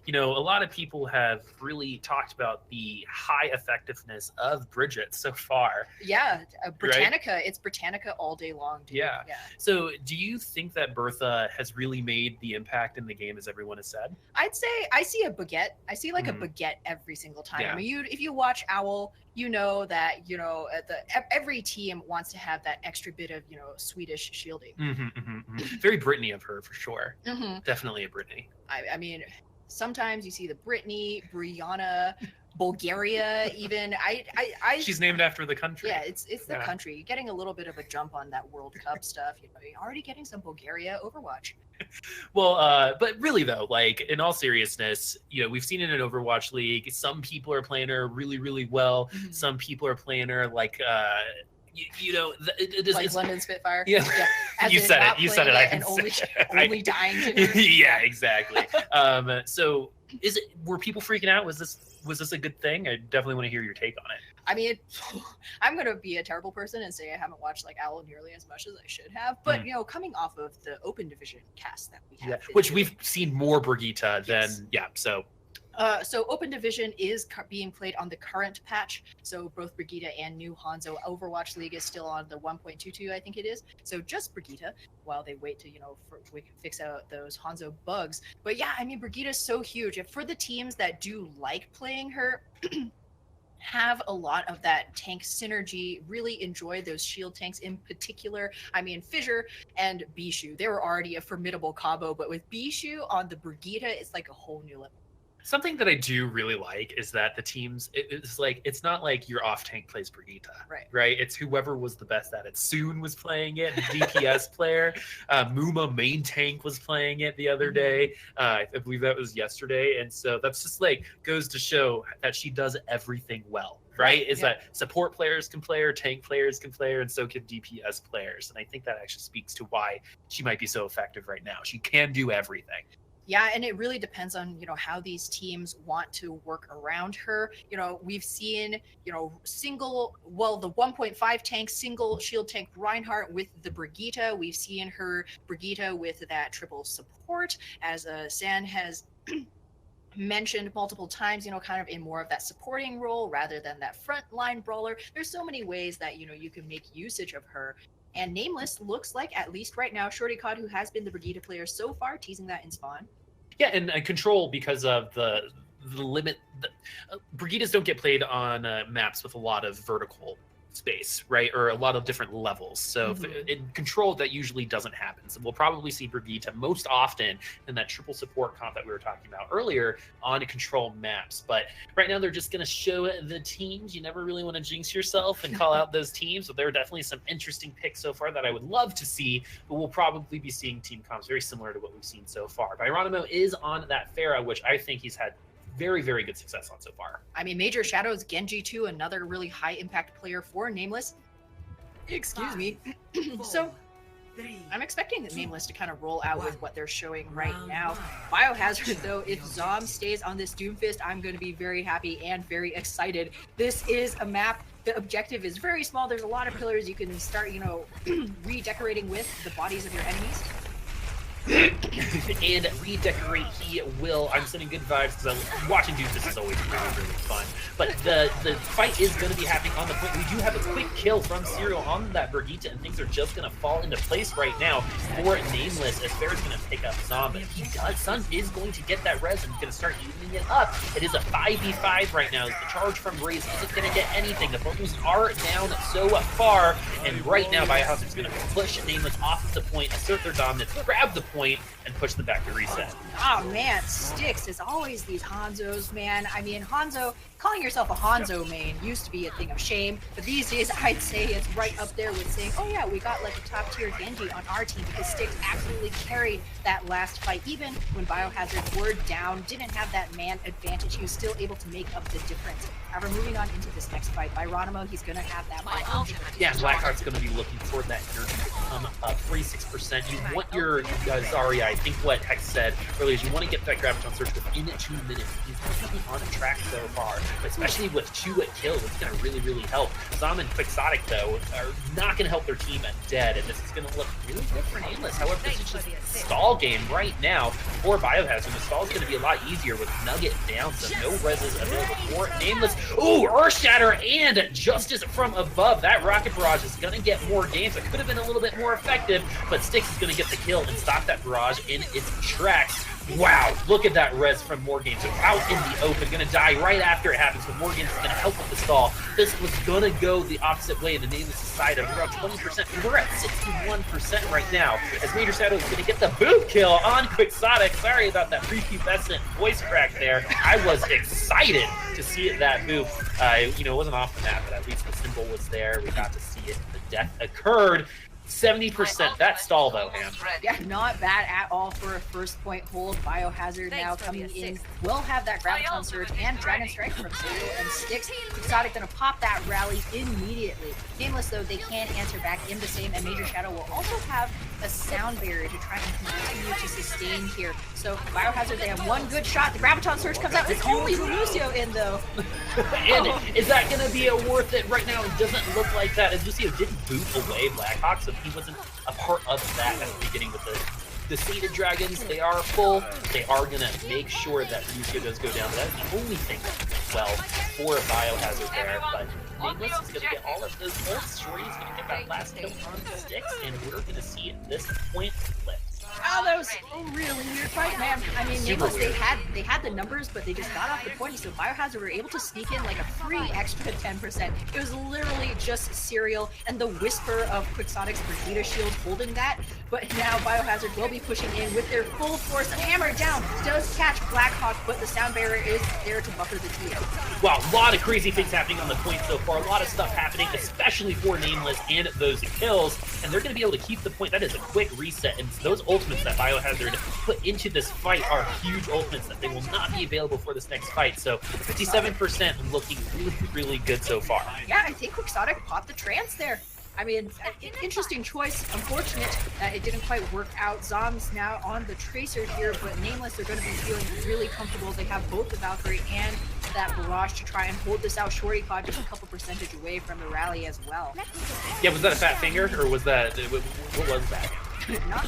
you know, a lot of people have really talked about the high effectiveness of Bridget so far. Yeah, Britannica, it's Britannica all day long, dude. Yeah. So do you think that Bertha has really made the impact in the game as everyone has said? I'd say I see a baguette. I see like a baguette every single time. Yeah. I mean, if you watch Owl, you know that, you know, every team wants to have that extra bit of, you know, Swedish shielding. Very Brittany of her, for sure. Mm-hmm. Definitely a Brittany. I mean, sometimes you see the Brittany, Brianna, Bulgaria, even. She's named after the country. Yeah, it's the country. You're getting a little bit of a jump on that World Cup stuff. You know, you're already getting some Bulgaria Overwatch. Well, but really though, like in all seriousness, you know, we've seen it in Overwatch League. Some people are playing her really, really well. Mm-hmm. Some people are playing her like, you know, like London Spitfire. Yeah, As you in said not it. You said it. I playing can and say only dying to her. Yeah, exactly. So, were people freaking out? Was this a good thing? I definitely want to hear your take on it. I mean, I'm gonna be a terrible person and say I haven't watched like Owl nearly as much as I should have. But you know, coming off of the Open Division cast that we have, which we've seen more Brigitte than So Open Division is being played on the current patch. So both Brigitte and new Hanzo. Overwatch League is still on the 1.22, I think it is. So just Brigitte while they wait to, you know, we can fix out those Hanzo bugs. But yeah, I mean, Brigitte is so huge. And for the teams that do like playing her, have a lot of that tank synergy, really enjoy those shield tanks in particular. I mean, Fissure and Bishu, they were already a formidable combo, but with Bishu on the Brigitte, it's like a whole new level. Something that I do really like is that the teams, it's like, it's not like your off tank plays Brigitte, right? It's whoever was the best at it. Soon was playing it, the DPS player. Muma main tank was playing it the other day. I believe that was yesterday. And so that's just like goes to show that she does everything well, right? Is that support players can play her, tank players can play her, and so can DPS players. And I think that actually speaks to why she might be so effective right now. She can do everything. Yeah, and it really depends on, you know, how these teams want to work around her. You know, we've seen, you know, the 1.5 tank, single shield tank Reinhardt with the Brigitte. We've seen her Brigitte with that triple support, as San has mentioned multiple times, you know, kind of in more of that supporting role rather than that frontline brawler. There's so many ways that, you know, you can make usage of her. And Nameless looks like, at least right now, Shorty Cod, who has been the Brigitte player so far, teasing that in Spawn. Yeah, and Control, because of the limit. Brigittes don't get played on maps with a lot of vertical space, right? Or a lot of different levels. So in Control, that usually doesn't happen. So we'll probably see Brigitte most often in that triple support comp that we were talking about earlier on Control maps. But right now they're just going to show the teams. You never really want to jinx yourself and call out those teams. But there are definitely some interesting picks so far that I would love to see, but we'll probably be seeing team comps very similar to what we've seen so far. Biohazard is on that Pharah, which I think he's had very, very good success on so far. I mean, Major Shadows, Genji too, another really high impact player for Nameless. Excuse me. So I'm expecting Nameless to kind of roll out with what they're showing right now. Biohazard, though, if Zom stays on this Doomfist, I'm going to be very happy and very excited. This is a map. The objective is very small. There's a lot of pillars you can start, you know, redecorating with the bodies of your enemies. And redecorate he will. I'm sending good vibes because watching Doomfist is always really, really fun. But the fight is going to be happening on the point. We do have a quick kill from Serial on that Brigitte, and things are just going to fall into place right now for Nameless as Farah's going to pick up Zom. But he does. Sun is going to get that res and going to start evening it up. It is a 5v5 right now. The charge from Raze isn't going to get anything. The focus are down so far, and right now Biohazard is going to push Nameless off of the point, assert their dominance, grab the point, and push them back to reset. Oh man, Sticks is always these Hanzos, man. I mean, Hanzo, calling yourself a Hanzo main used to be a thing of shame, but these days I'd say it's right up there with saying, oh yeah, we got like a top tier Genji on our team because Sticks absolutely carried that last fight. Even when Biohazard were down, didn't have that man advantage, he was still able to make up the difference. However, moving on into this next fight, Biohazard, he's gonna have that fight. Yeah, Blackheart's gonna be looking for that energy to come up 46%. You want your Zarya, I think what Hex said earlier is you want to get that Graviton Surge within 2 minutes. He's definitely on track so far, but especially with 2 kills, it's going to really, really help. Zom and Quixotic, though, are not going to help their team at dead, and this is going to look really good for Nameless. However, this is just a stall game right now for Biohazard. The stall is going to be a lot easier with Nugget down, so no reses available for Nameless. Ooh, Earth Shatter and Justice from above. That Rocket Barrage is going to get more games. It could have been a little bit more effective, but Styx is going to get the kill and stop that barrage in its tracks. Wow, look at that res from Morgan. So out in the open, gonna die right after it happens, but Morgan is gonna help with the stall. This was gonna go the opposite way, the Nameless side of around 20%. We're at 61% right now, as Major Shadow is gonna get the boot kill on Quixotic. Sorry about that prepubescent voice crack there. I was excited to see it, that boop. You know, it wasn't off the map, but at least the symbol was there. We got to see it. The death occurred. 70%. That stall, though, Ham. Yeah, not bad at all for a first point hold. Biohazard now coming in. Will have that Graviton Surge and Dragon Strike from Zero and Styx. Quixotic gonna pop that rally immediately. Nameless, though, they can answer back in the same, and Major Shadow will also have a sound barrier to try and continue to sustain here. So Biohazard, they have one good shot. The Graviton Surge comes out. It's only Lucio in, though. And is that going to be worth it right now? It doesn't look like that, as Lucio did boot away Blackhawk, so he wasn't a part of that at the beginning with the Sated Dragons. They are full. They are going to make sure that Lucio does go down. But that's the only thing that went well for Biohazard there. But Nameless is going to get all of those ults. Shorty's going to get that last kill on Styx, and we're going to see this point flip. Oh, that was a really weird fight, man. I mean, Nameless, they had the numbers, but they just got off the 20, so Biohazard were able to sneak in like a free extra 10%. It was literally just Serial and the whisper of Quixotic's Brigida shield holding that, but now Biohazard will be pushing in with their full force. The hammer down does catch Blackhawk, but the sound barrier is there to buffer the TO. Wow, a lot of crazy things happening on the point so far. A lot of stuff happening, especially for Nameless and those kills, and they're going to be able to keep the point. That is a quick reset, and those ultimates that Biohazard put into this fight are huge ultimates that they will not be available for this next fight. So 57% looking really, really good so far. Yeah, I think Quixotic popped the trance there. I mean, interesting choice. Unfortunate that it didn't quite work out. Zom's now on the Tracer here, but Nameless are going to be feeling really comfortable. They have both the Valkyrie and that Barrage to try and hold this out. Shorty caught just a couple percentage away from the rally as well. Yeah, was that a fat finger, or was that, what was that?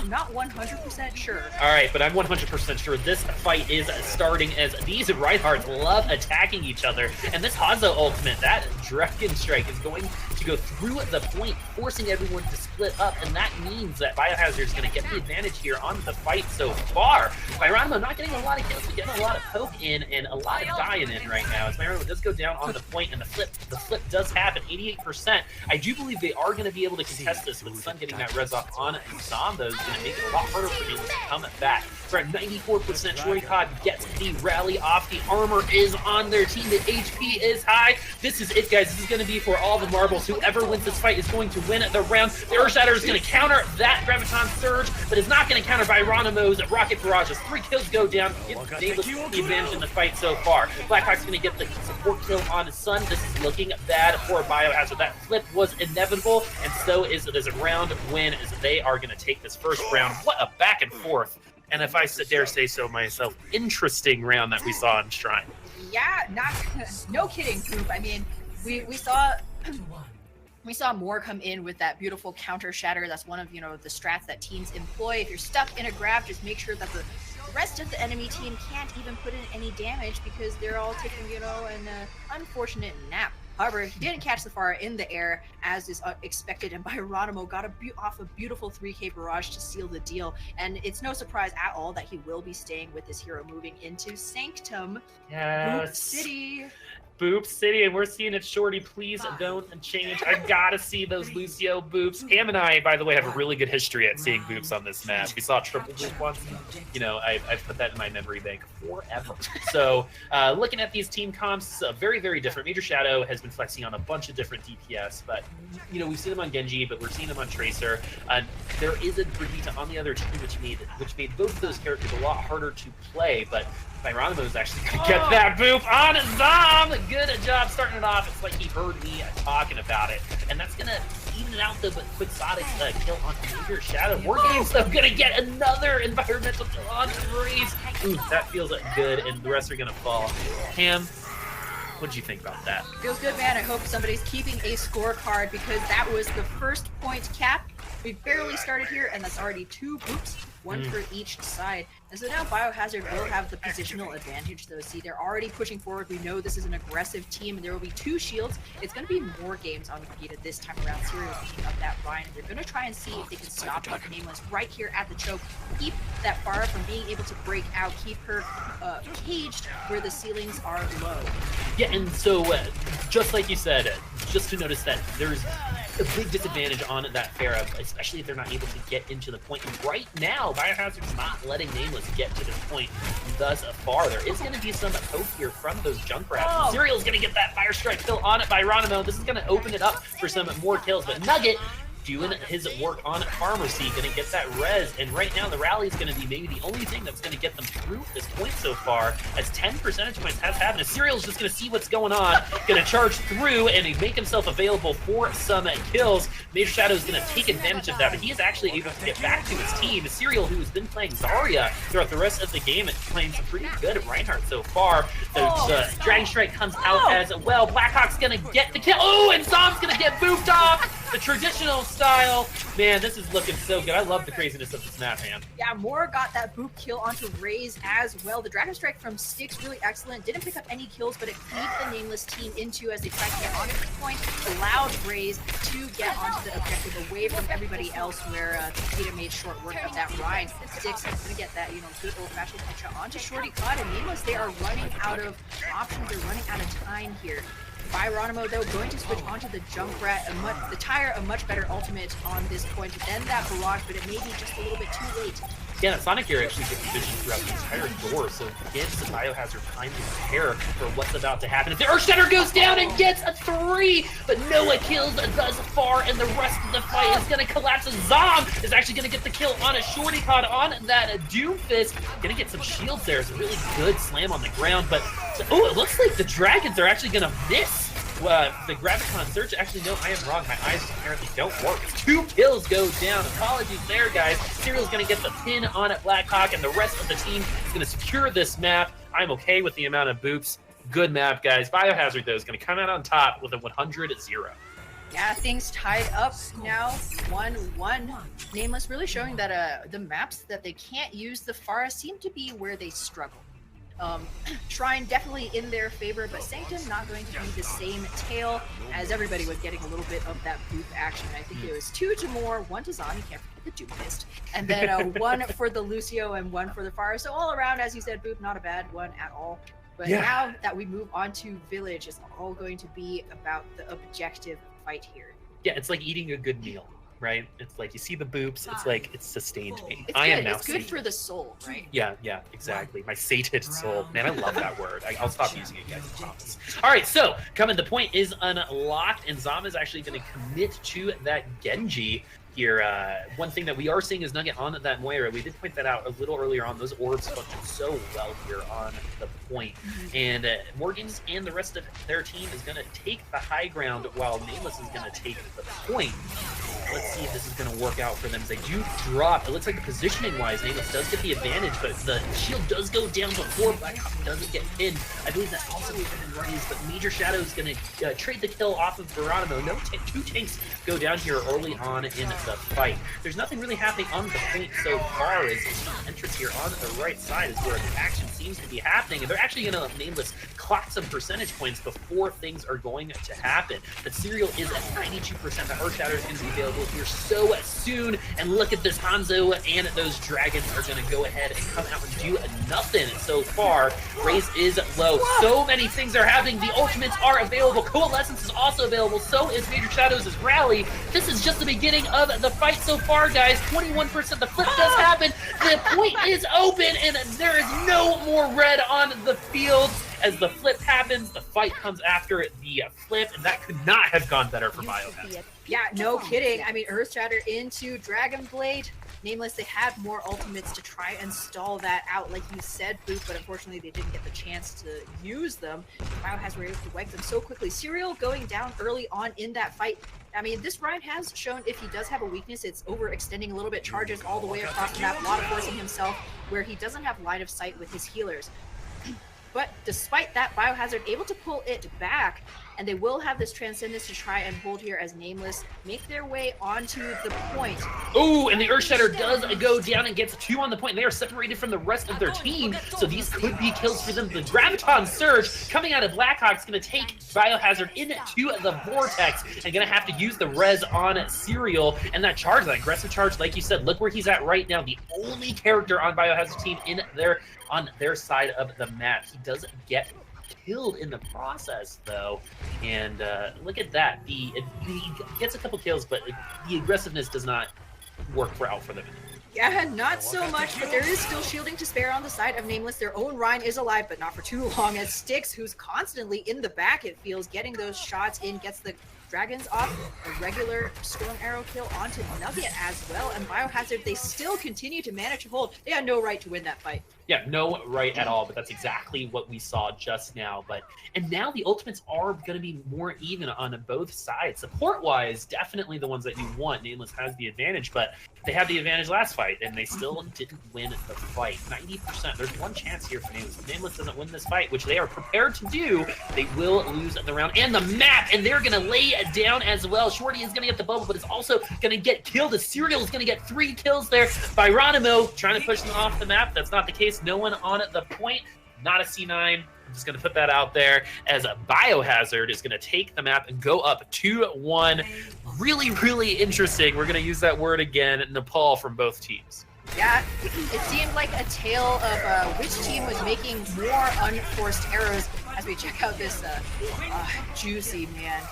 Not 100% sure. All right, but I'm 100% sure this fight is starting, as these Reinhardts love attacking each other. And this Hazo ultimate, that Dragon Strike, is going to go through the point, forcing everyone to split up. And that means that Biohazard is going to get the advantage here on the fight so far. Biohazard not getting a lot of kills, but getting a lot of poke in and a lot of dying in right now. As Biohazard does go down on the point, and the flip does happen, 88%. I do believe they are going to be able to contest this with Sun getting that res off on Zom, though, is going to make it a lot harder for Nameless to come back. For at 94%, Shorty gets the rally off. The armor is on their team. The HP is high. This is it, guys. This is going to be for all the marbles. Whoever wins this fight is going to win the round. The Earth Shatter is going to counter that Graviton Surge, but is not going to counter Byronimo's Rocket Barrages. 3 kills go down. Gives Nameless the advantage in the fight so far. Blackhawk's going to get the support kill on his son. This is looking bad for Biohazard. That flip was inevitable, and so is it as a round win, as they are going to take this first round. What a back and forth. And if I dare say so myself, interesting round that we saw in Shrine. Yeah, no kidding, Coop. I mean, we saw more come in with that beautiful counter shatter. That's one of, the strats that teams employ. If you're stuck in a grab, just make sure that the rest of the enemy team can't even put in any damage because they're all taking, an unfortunate nap. However, he didn't catch the Pharah in the air as is expected, and Byronimo got off a beautiful 3K barrage to seal the deal. And it's no surprise at all that he will be staying with this hero moving into Sanctum. Yes. Boop City. Boop City, and we're seeing it. Shorty, please don't change. I've got to see those Lucio boops. Ham and I, by the way, have a really good history at seeing boops on this map. We saw triple boop once. I've put that in my memory bank forever. So looking at these team comps, very, very different. Major Shadow has been flexing on a bunch of different DPS, but, we've seen them on Genji, but we're seeing them on Tracer. There is a Brigitte on the other team, which made both of those characters a lot harder to play, but Byronimo is actually going to get that boop on Zom. Good job starting it off. It's like he heard me talking about it. And that's going to even out the Quixotic kill on Major Shadow. War Games, though, gonna get another environmental kill on Raze. Ooh, that feels good, and the rest are gonna fall. Ham, what did you think about that? Feels good, man. I hope somebody's keeping a scorecard because that was the first point cap. We barely started here, and that's already 2 boops, 1 for each side. And so now Biohazard will have the positional advantage, though. See, they're already pushing forward. We know this is an aggressive team, and there will be 2 shields. It's going to be more games on Vegeta this time around. Serial picking up that Ryan. They're going to try and see if they can stop Nameless right here at the choke. Keep that Pharah from being able to break out. Keep her caged where the ceilings are low. Yeah, and so just like you said, just to notice that there's a big disadvantage on that Pharah, especially if they're not able to get into the point. And right now, Biohazard's not letting Nameless get to this point thus far. There is going to be some hope here from those Junkrats. Oh. Serial's going to get that Fire Strike kill on it by Ronimo. This is going to open it up for some more kills, but Nugget doing his work on Pharmacy, going to get that res, and right now the rally is going to be maybe the only thing that's going to get them through this point so far, as 10 percentage points has happened. Serial's just going to see what's going on, going to charge through and make himself available for some kills. Major Shadow is going to take advantage of that, but he is actually able to get back to his team. Serial, who has been playing Zarya throughout the rest of the game, and playing some pretty good at Reinhardt so far. The Dragon Strike comes out as well. Blackhawk's going to get the kill. Oh, and Zom's going to get booped off. The traditional style. Man, this is looking so good. I love the craziness of this map, man. Yeah, Moore got that boop kill onto Raze as well. The Dragon Strike from Styx really excellent. Didn't pick up any kills, but it cleaved the Nameless team into as they tried to get onto this point. Allowed Raze to get onto the objective away from everybody else, where Vegeta made short work of that ride. Styx is going to get that, good old-fashioned headshot onto Shorty Cod, and Nameless, they are running out of options. They're running out of time here. Ronimo, though, going to switch onto the Junkrat, the Tire, a much better ultimate on this point than that Barrage, but it may be just a little bit too late. Yeah, that Sonic Gear actually gets vision throughout the entire door, so it gives the Biohazard time to prepare for what's about to happen. If the Earthshatter goes down and gets a 3, but Noah kills thus far, and the rest of the fight is going to collapse. Zom is actually going to get the kill on a Shorty Pod on that Doomfist. Going to get some shields there. It's a really good slam on the ground, but oh, it looks like the Dragons are actually going to miss. The Graviton Surge. Actually, no, I am wrong. My eyes apparently don't work. 2 kills go down. Apologies there, guys. Serial's going to get the pin on it, Blackhawk, and the rest of the team is going to secure this map. I'm okay with the amount of boops. Good map, guys. Biohazard, though, is going to come out on top with a 100-0. Yeah, things tied up now, 1-1. Nameless really showing that the maps that they can't use the Pharah seem to be where they struggle. Shrine definitely in their favor, but Sanctum not going to be the same tail, as everybody was getting a little bit of that boop action. I think it was 2 to more, 1 to Zom, you can't forget the Doomfist, and then 1 for the Lucio and 1 for the Pharah. So all around, as you said, boop, not a bad one at all. But now that we move on to Village, it's all going to be about the objective fight here. Yeah, it's like eating a good meal, right? It's like you see the boops, it's like it's sustained me. It's good. It's good for the soul, right? Yeah, exactly. My sated soul. Man, I love that word. I'll stop using it, guys, I promise. All right, so coming, the point is unlocked, and Zom is actually going to commit to that Genji here. One thing that we are seeing is Nugget on that Moira. We did point that out a little earlier on. Those orbs function so well here on the point. And Morgans and the rest of their team is going to take the high ground while Nameless is going to take the point. Let's see if this is going to work out for them. As they do drop, it looks like the positioning-wise, Nameless does get the advantage, but the shield does go down before Blackhawk doesn't get pinned. I believe that also would have been raised, but Major Shadow is going to trade the kill off of Geronimo. No, 2 tanks go down here early on in the fight. There's nothing really happening on the point so far, as entrance here on the right side is where the action seems to be happening, and they're actually going to Nameless clock some percentage points before things are going to happen. But Serial is at 92%. The Earthshatter is going to be available here so soon, and look at this. Hanzo and those Dragons are going to go ahead and come out and do nothing so far. Raze is low. So many things are happening. The ultimates are available. Coalescence is also available. So is Major Shadow's rally. This is just the beginning of the fight so far, guys. 21%. The flip does happen. The point is open, and there is no more red on the field. As the flip happens, the fight comes after the flip, and that could not have gone better for Biohazard. Yeah, no kidding. I mean, Earthshatter into Dragon Blade. Nameless, they had more ultimates to try and stall that out, like you said, Boop, but unfortunately they didn't get the chance to use them. Biohazard were able to wipe them so quickly. Serial going down early on in that fight. I mean, this Ryan has shown if he does have a weakness, it's overextending a little bit, charges all the way across the map, a lot of forcing himself where he doesn't have line of sight with his healers. But despite that, Biohazard able to pull it back, and they will have this Transcendence to try and hold here as Nameless make their way onto the point. Oh, and the Earthshatter does go down and gets 2 on the point. They are separated from the rest of their team, so these could be kills for them. The Graviton Surge coming out of Blackhawk's going to take Biohazard into the Vortex and going to have to use the res on Serial. And that charge, that aggressive charge, like you said, look where he's at right now. The only character on Biohazard team on their side of the map. He doesn't get killed in the process, though, and look at that. He gets a couple kills, but the aggressiveness does not work out for them. Yeah, not so much, but there is still shielding to spare on the side of Nameless. Their own Ryan is alive, but not for too long, as Styx, who's constantly in the back, it feels, getting those shots in, gets the Dragons off, a regular Storm Arrow kill onto Nugget as well, and Biohazard, they still continue to manage to hold. They had no right to win that fight. Yeah, no right at all, but that's exactly what we saw just now. And now the ultimates are going to be more even on both sides. Support-wise, definitely the ones that you want. Nameless has the advantage, but they had the advantage last fight, and they still didn't win the fight. 90%. There's one chance here for Nameless. If Nameless doesn't win this fight, which they are prepared to do, they will lose the round and the map, and they're going to lay it down as well. Shorty is going to get the bubble, but it's also going to get killed. The Serial is going to get 3 kills there by Ronimo, trying to push them off the map. That's not the case. No one on the point. Not a C9. I'm just going to put that out there, as a Biohazard is going to take the map and go up 2-1. Really, really interesting. We're going to use that word again, Nepal, from both teams. Yeah, it seemed like a tale of which team was making more unforced arrows as we check out this juicy, man.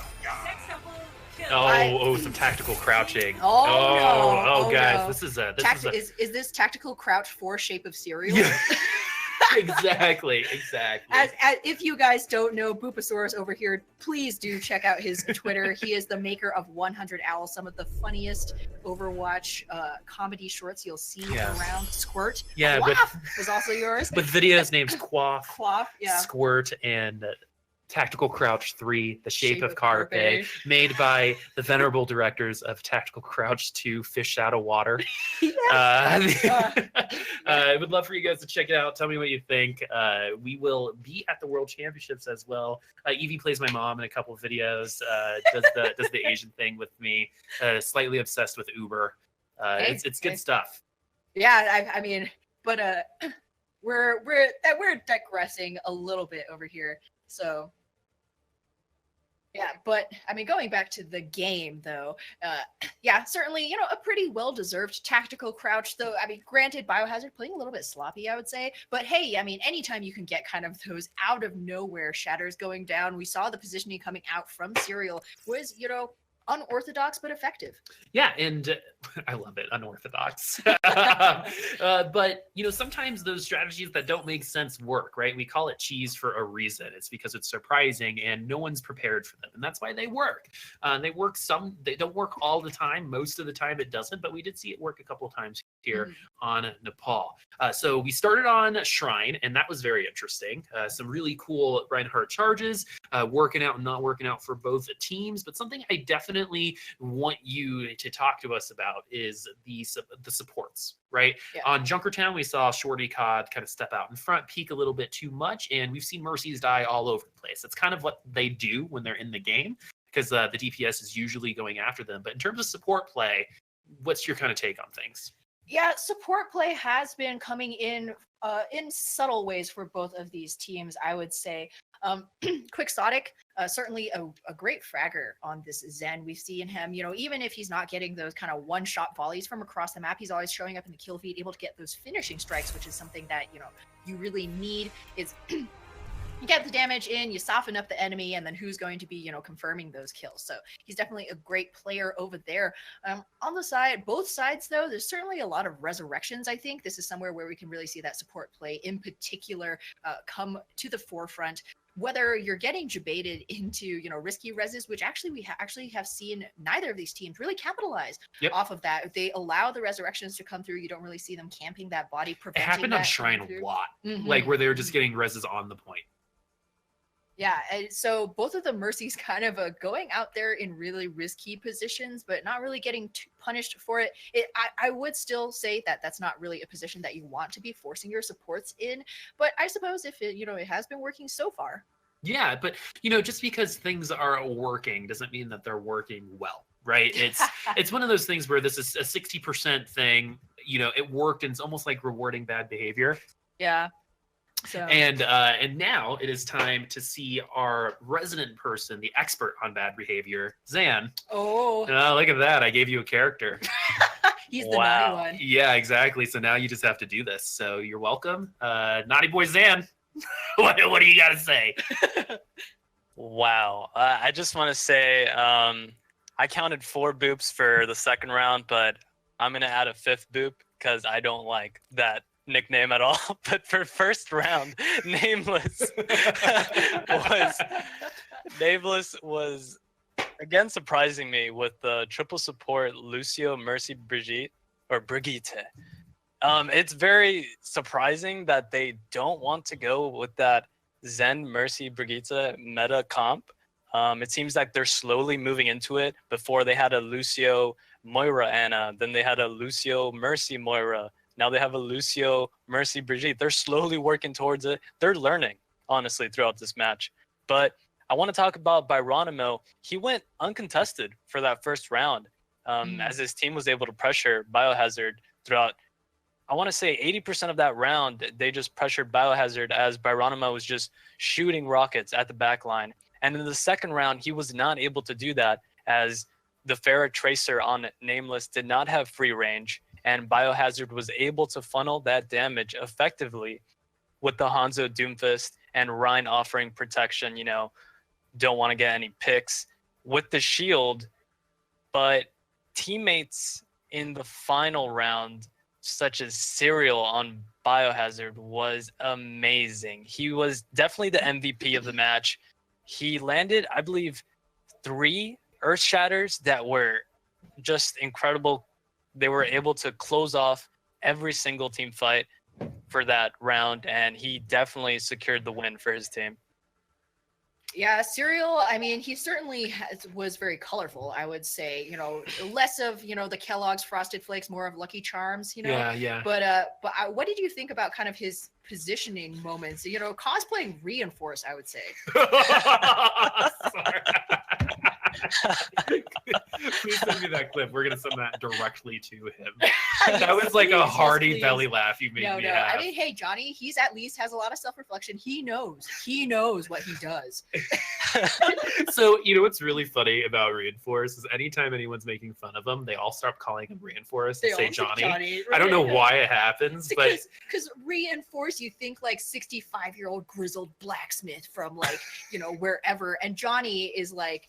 Some tactical crouching. Oh, guys, no. this is is this tactical crouch for Shape of Cereal? Yeah. Exactly. As if you guys don't know, Boopasaurus over here, please do check out his Twitter. He is the maker of 100 Owls, some of the funniest Overwatch comedy shorts you'll see around. Squirt. Yeah, Quaff was also yours. With videos named Quaff, yeah. Squirt, and Tactical Crouch 3, The Shape of Carpe, made by the venerable directors of Tactical Crouch 2, Fish Out of Water. I would love for you guys to check it out. Tell me what you think. We will be at the World Championships as well. Evie plays my mom in a couple of videos, does the Asian thing with me, slightly obsessed with Uber. It's good stuff. Yeah, I mean, but we're digressing a little bit over here. So yeah, but I mean, going back to the game though, yeah, certainly, a pretty well-deserved tactical crouch though. I mean, granted, Biohazard playing a little bit sloppy, I would say, but hey, I mean, anytime you can get kind of those out of nowhere shatters going down, we saw the positioning coming out from Serial was, unorthodox but effective. Yeah, and I love it, unorthodox. But sometimes those strategies that don't make sense work, right? We call it cheese for a reason. It's because it's surprising and no one's prepared for them, and that's why they work. They don't work all the time. Most of the time it doesn't, but we did see it work a couple of times here on Nepal. So we started on Shrine, and that was very interesting. Some really cool Reinhardt charges, working out and not working out for both teams, but something I definitely want you to talk to us about is the supports, right? Yeah. On Junkertown, we saw Shorty Cod kind of step out in front, peek a little bit too much, and we've seen Mercies die all over the place. That's kind of what they do when they're in the game, because the DPS is usually going after them. But in terms of support play, what's your kind of take on things? Yeah, support play has been coming in subtle ways for both of these teams, I would say. Quixotic, certainly a great fragger on this Zen. We've seen him, even if he's not getting those kind of one-shot volleys from across the map, he's always showing up in the kill feed, able to get those finishing strikes, which is something that, you really need. Is you get the damage in, you soften up the enemy, and then who's going to be, confirming those kills. So he's definitely a great player over there. On the side, both sides, though, there's certainly a lot of resurrections, I think. This is somewhere where we can really see that support play in particular come to the forefront. Whether you're getting debated into, risky reses, which actually we have seen neither of these teams really capitalize off of that. They allow the resurrections to come through. You don't really see them camping that body. It happened on Shrine a lot, like where they were just getting reses on the point. Yeah, and so both of the Mercies kind of going out there in really risky positions, but not really getting punished for it. I would still say that that's not really a position that you want to be forcing your supports in, but I suppose if it, it has been working so far. Yeah, but just because things are working doesn't mean that they're working well, right? It's one of those things where this is a 60% thing. It worked, and it's almost like rewarding bad behavior. Yeah. So. And now it is time to see our resident person, the expert on bad behavior, Zan. Oh, look at that! I gave you a character. He's the naughty one. Yeah, exactly. So now you just have to do this. So you're welcome, naughty boy Zan. what do you got to say? Wow. I just want to say I counted 4 boops for the second round, but I'm going to add a 5th boop because I don't like that nickname at all. But for first round, Nameless was again surprising me with the triple support Lucio, Mercy, Brigitte. It's very surprising that they don't want to go with that Zen, Mercy, Brigitte meta comp. It seems like they're slowly moving into it. Before they had a Lucio, Moira, Anna. Then they had a Lucio, Mercy, Moira. Now they have a Lucio, Mercy, Brigitte. They're slowly working towards it. They're learning, honestly, throughout this match. But I want to talk about Byronimo. He went uncontested for that first round as his team was able to pressure Biohazard throughout. I want to say 80% of that round, they just pressured Biohazard as Byronimo was just shooting rockets at the back line. And in the second round, he was not able to do that as the Pharah Tracer on Nameless did not have free range, and Biohazard was able to funnel that damage effectively with the Hanzo Doomfist and Rhine offering protection, don't want to get any picks with the shield. But teammates in the final round, such as Serial on Biohazard, was amazing. He was definitely the MVP of the match. He landed, I believe, 3 Earth Shatters that were just incredible. They were able to close off every single team fight for that round, and he definitely secured the win for his team. Yeah, Serial, I mean, he certainly was very colorful, I would say. Less of, the Kellogg's Frosted Flakes, more of Lucky Charms, Yeah. But what did you think about kind of his positioning moments? Cosplaying Reinforce, I would say. Sorry. Please send me that clip. We're going to send that directly to him. That was like a hearty belly laugh you made me have. I mean, hey, Johnny, he's at least has a lot of self-reflection. He knows what he does. So, what's really funny about Reinforce is anytime anyone's making fun of him, they all start calling him Reinforce and say Johnny. Right? I don't know why it happens, because Reinforce, you think like 65-year-old grizzled blacksmith from wherever, and Johnny is like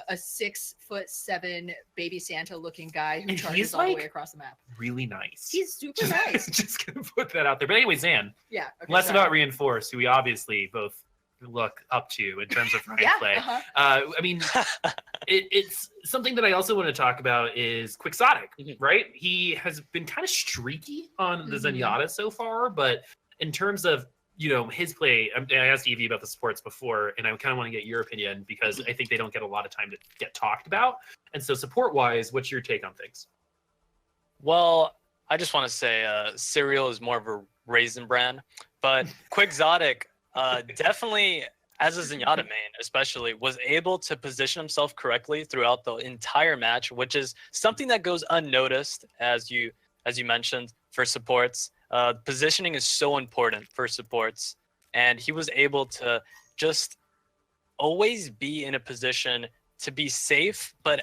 a 6'7" baby Santa looking guy who charges all the way across the map. Really nice. He's super nice. Just gonna put that out there. But anyway, Zan. Yeah. Okay, less about Reinforce, who we obviously both look up to in terms of running play. Uh-huh. I mean, it's something that I also want to talk about is Quixotic, right? He has been kind of streaky on the Zenyatta so far, but in terms of his play, I asked Evie about the sports before, and I kind of want to get your opinion because I think they don't get a lot of time to get talked about. And so support-wise, what's your take on things? Well, I just want to say Serial is more of a raisin brand, but Quixotic definitely, as a Zenyatta main especially, was able to position himself correctly throughout the entire match, which is something that goes unnoticed, as you mentioned, for supports. Positioning is so important for supports, and he was able to just always be in a position to be safe, but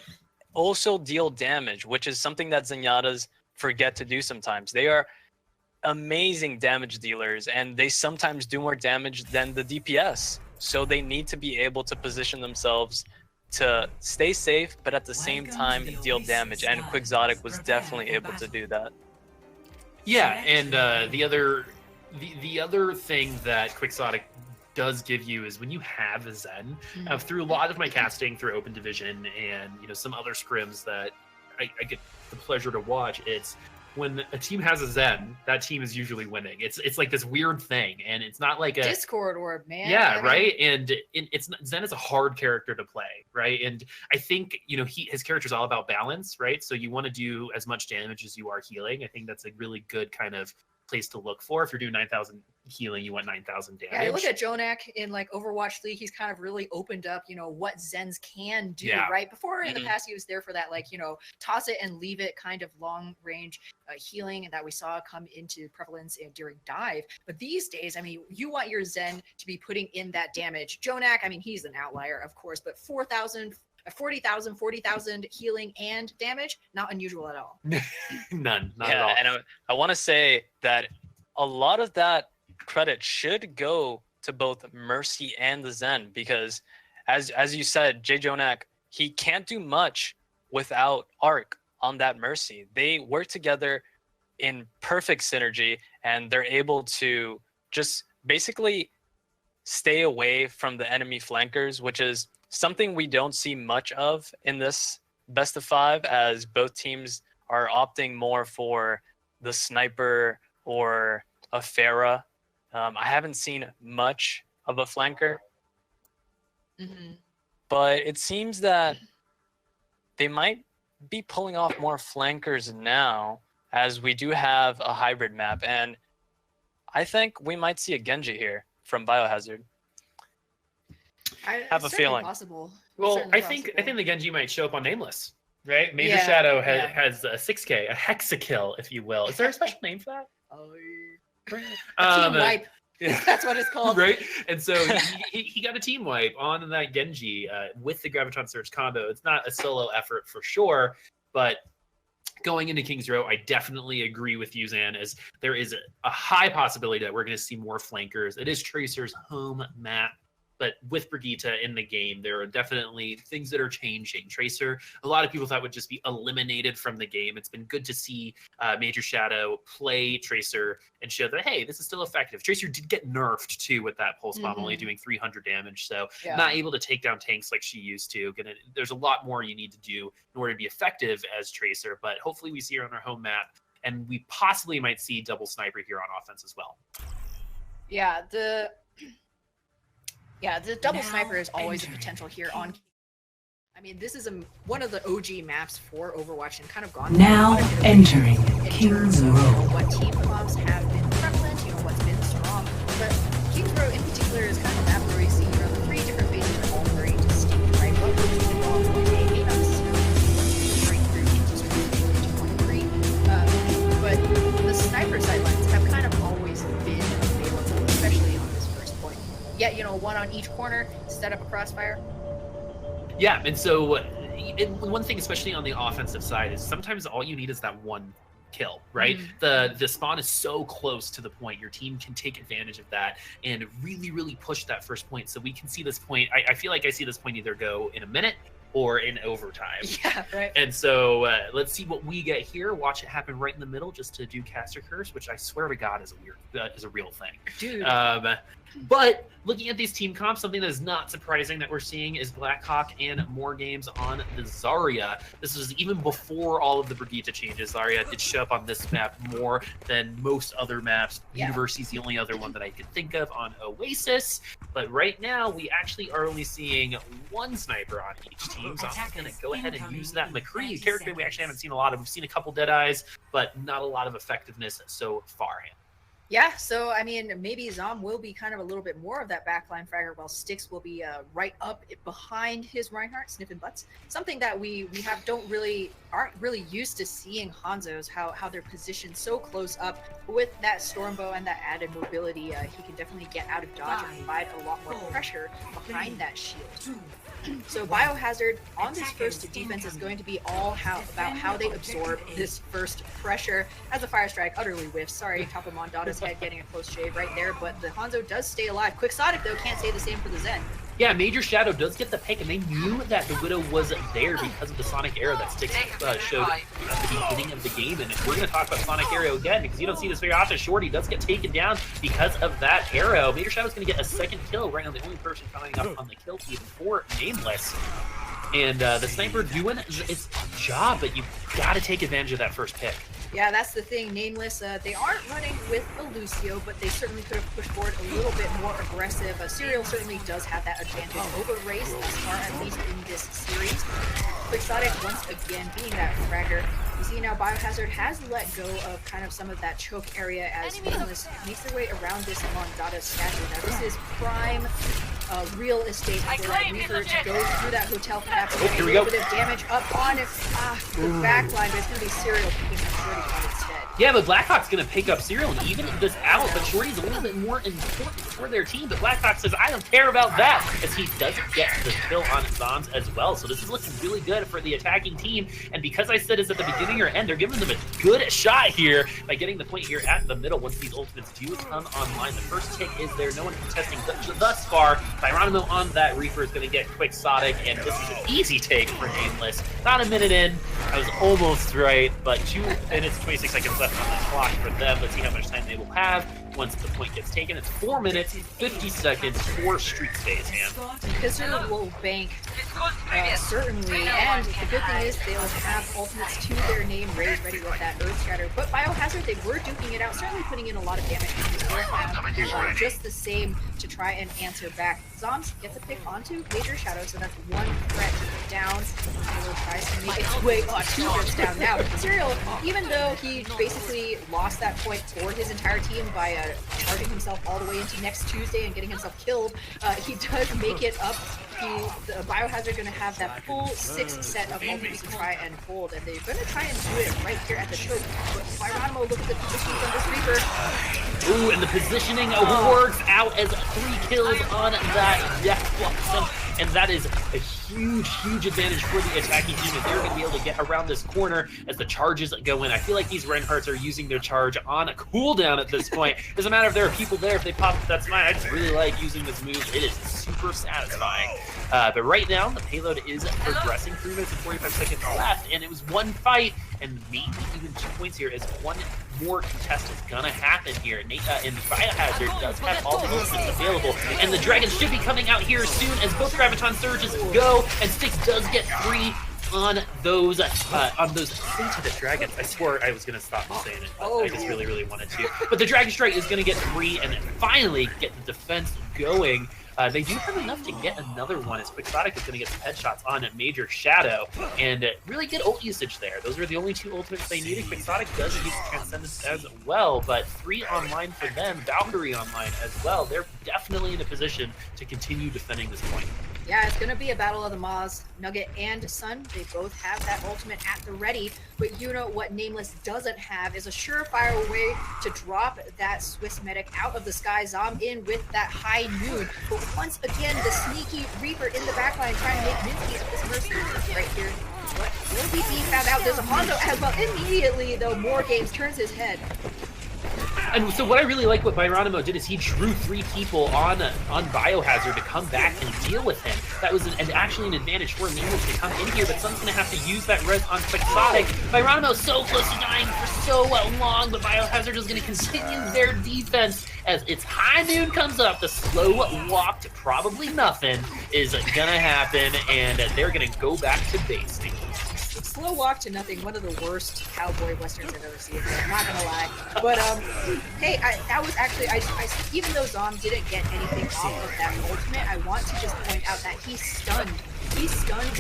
also deal damage, which is something that Zenyatas forget to do sometimes. They are amazing damage dealers, and they sometimes do more damage than the DPS. So they need to be able to position themselves to stay safe, but at the same time deal damage, and Quixotic was definitely able to do that. Yeah, and the other thing that Quixotic does give you is when you have a Zen, through a lot of my casting through Open Division and some other scrims that I get the pleasure to watch, it's when a team has a Zen, that team is usually winning. It's like this weird thing, and it's not like a Discord orb, man. yeah, I mean, right. And it's Zen is a hard character to play, right? And I think his character is all about balance, right? So you want to do as much damage as you are healing. I think that's a really good kind of place to look for. If you're doing 9,000 healing, you want 9,000 damage. Yeah, you look at Jonak in like Overwatch League, he's kind of really opened up, what Zens can do, right? Before in the past, he was there for that, like, toss it and leave it kind of long range healing that we saw come into prevalence during dive. But these days, I mean, you want your Zen to be putting in that damage. Jonak, I mean, he's an outlier, of course, but 40,000 healing and damage, not unusual at all. Not at all. And I want to say that a lot of that credit should go to both Mercy and the Zen, because as you said, Jay Jonak, he can't do much without Arc on that Mercy. They work together in perfect synergy, and they're able to just basically stay away from the enemy flankers, which is something we don't see much of in this best of 5, as both teams are opting more for the sniper or a Pharah. I haven't seen much of a flanker, but it seems that they might be pulling off more flankers now, as we do have a hybrid map, and I think we might see a Genji here from Biohazard. I have a feeling. Possible. Well, I think the Genji might show up on Nameless, right? Major Shadow has a 6K, a hexakill, if you will. Is there a special name for that? Team wipe. That's what it's called. Right? And so he got a team wipe on that Genji with the Graviton Surge combo. It's not a solo effort for sure, but going into King's Row, I definitely agree with you, Zan, as there is a high possibility that we're going to see more flankers. It is Tracer's home map, but with Brigitte in the game, there are definitely things that are changing. Tracer, a lot of people thought would just be eliminated from the game. It's been good to see Major Shadow play Tracer and show that, hey, this is still effective. Tracer did get nerfed, too, with that pulse bomb, only doing 300 damage, so not able to take down tanks like she used to. There's a lot more you need to do in order to be effective as Tracer, but hopefully we see her on our home map, and we possibly might see double sniper here on offense as well. Yeah, the double sniper is always a potential here on. I mean, this is one of the OG maps for Overwatch, and kind of gone. Now entering King's Row. What team comps have been prevalent, what's been strong. But King's Row in particular is kind of a map where we see, the 3 different phases are all very distinct, right? What goes really well in the game may not necessarily be breakthrough into sort of 1-3. But the sniper sidelines have kind of always been available, especially on this first point. Yet, one on each corner, set up a crossfire. Yeah, and so one thing, especially on the offensive side, is sometimes all you need is that one kill, right? The spawn is so close to the point. Your team can take advantage of that and really, really push that first point. So we can see this point. I feel like I see this point either go in a minute or in overtime. Yeah, right. And so let's see what we get here. Watch it happen right in the middle, just to do caster curse, which I swear to God is a real thing. Dude. But looking at these team comps, something that is not surprising that we're seeing is Blackhawk and more games on the Zarya. This was even before all of the Brigitte changes. Zarya did show up on this map more than most other maps. University's the only other one that I could think of on Oasis. But right now, we actually are only seeing one sniper on each team. So I'm going to go ahead and use that McCree, a character we actually haven't seen a lot of. We've seen a couple Deadeyes, but not a lot of effectiveness so far. Yeah, so I mean, maybe Zom will be kind of a little bit more of that backline fragger, while Styx will be right up behind his Reinhardt, sniffing butts. Something that we aren't really used to seeing Hanzo's, how they're positioned so close up. With that Stormbow and that added mobility, he can definitely get out of dodge and provide a lot more pressure behind that shield. So Biohazard on this first defense is going to be all about how they absorb this first pressure, as the Fire Strike utterly whiffs. Sorry, top of Mondada's head getting a close shave right there, but the Hanzo does stay alive. Quixotic, though, can't say the same for the Zen. Yeah, Major Shadow does get the pick, and they knew that the Widow was there because of the Sonic Arrow that Styx showed at the beginning of the game. And we're going to talk about Sonic Arrow again, because you don't see this very often. Shorty does get taken down because of that arrow. Major Shadow's going to get a second kill right now, the only person coming up on the kill feed for Nameless. And the sniper doing its job, but you got to take advantage of that first pick. Yeah, that's the thing. Nameless, they aren't running with a Lucio, but they certainly could have pushed forward a little bit more aggressive. Serial certainly does have that advantage over Race thus far, at least in this series. Quixotic, once again, being that fragger. You see now Biohazard has let go of kind of some of that choke area as Nameless makes their way around this Mondada's statue. Now this is prime real estate for that Reaper to go through that hotel collapse. Oh, here we go. A bit of damage up on it. The back line, but it's going to be Serial picking up Shorty on instead. Yeah, but Blackhawk's going to pick up Serial and even this out, but Shorty's a little bit more important for their team. But Blackhawk says, I don't care about that, as he doesn't get the kill on Zombs as well. So this is looking really good for the attacking team. And because I said it's at the beginning or end, they're giving them a good shot here by getting the point here at the middle once these ultimates do come online. The first tick is there, no one contesting thus far. Biohazard on that Reaper is going to get Quixotic, and this is an easy take for Nameless. Not a minute in, I was almost right, but 2 minutes, 26 seconds left on the clock for them. Let's see how much time they will have once the point gets taken. It's 4 minutes, 50 seconds for streak stays, man. Kazoo will bank, certainly, and the good thing is they'll have ultimates to their name raised ready with that Earth Shatter. But Biohazard, they were duking it out, certainly putting in a lot of damage. Just the same to try and answer back. Zombs gets a pick onto Major Shadow, so that's 1 threat down. Taylor tries to make its way 2 threats down now. Serial, even though he basically lost that point for his entire team by charging himself all the way into next Tuesday and getting himself killed, he does make it up. The Biohazard going to have that full 6 set of ultimates to try and hold, and they're going to try and do it right here at the choke. But Biohazard, look at the positioning from this Reaper. Ooh, and the positioning works out as 3 kills on that Death Blossom. And that is a huge, huge advantage for the attacking team, as they're going to be able to get around this corner as the charges go in. I feel like these Reinhardts are using their charge on a cooldown at this point. Doesn't matter if there are people there, if they pop, that's fine. I just really like using this move. It is super satisfying. But right now, the payload is progressing. 3 minutes and 45 seconds left, and it was 1 fight, and maybe even 2 points here as 1 more contest is gonna happen here. And Biohazard does have all the movements available, and the Dragons should be coming out here soon as both Graviton Surges go, and Styx does get 3 on those Sainted Dragons. I swore I was gonna stop saying it, but I just really wanted to. But the Dragon Strike is gonna get 3 and then finally get the defense going. They do have enough to get another one, as Quixotic is going to get some headshots on Major Shadow, and really good ult usage there. Those were the only 2 ultimates they needed. Quixotic does use Transcendence as well, but 3 online for them, Valkyrie online as well. They're definitely in a position to continue defending this point. Yeah, it's going to be a battle of the Maws. Nugget and Sun, they both have that ultimate at the ready, but you know what Nameless doesn't have is a surefire way to drop that Swiss medic out of the sky. Zom in with that high noon, but once again, the sneaky Reaper in the backline trying to make Minsky of this Mercy right here. What will be being found out? There's a Hondo as well. Immediately, though, More Games turns his head. And so what I really like what Biohazard did is he drew 3 people on Biohazard to come back and deal with him. That was actually an advantage for Nameless to come in here, but Sun's going to have to use that res on Quixotic. Biohazard so close to dying for so long, but Biohazard is going to continue their defense as its high noon comes up. The slow walk to probably nothing is going to happen, and they're going to go back to base. Slow walk to nothing, one of the worst cowboy westerns I've ever seen. I'm not gonna lie, but hey, that was actually even though Zom didn't get anything off of that ultimate, I want to just point out that he stunned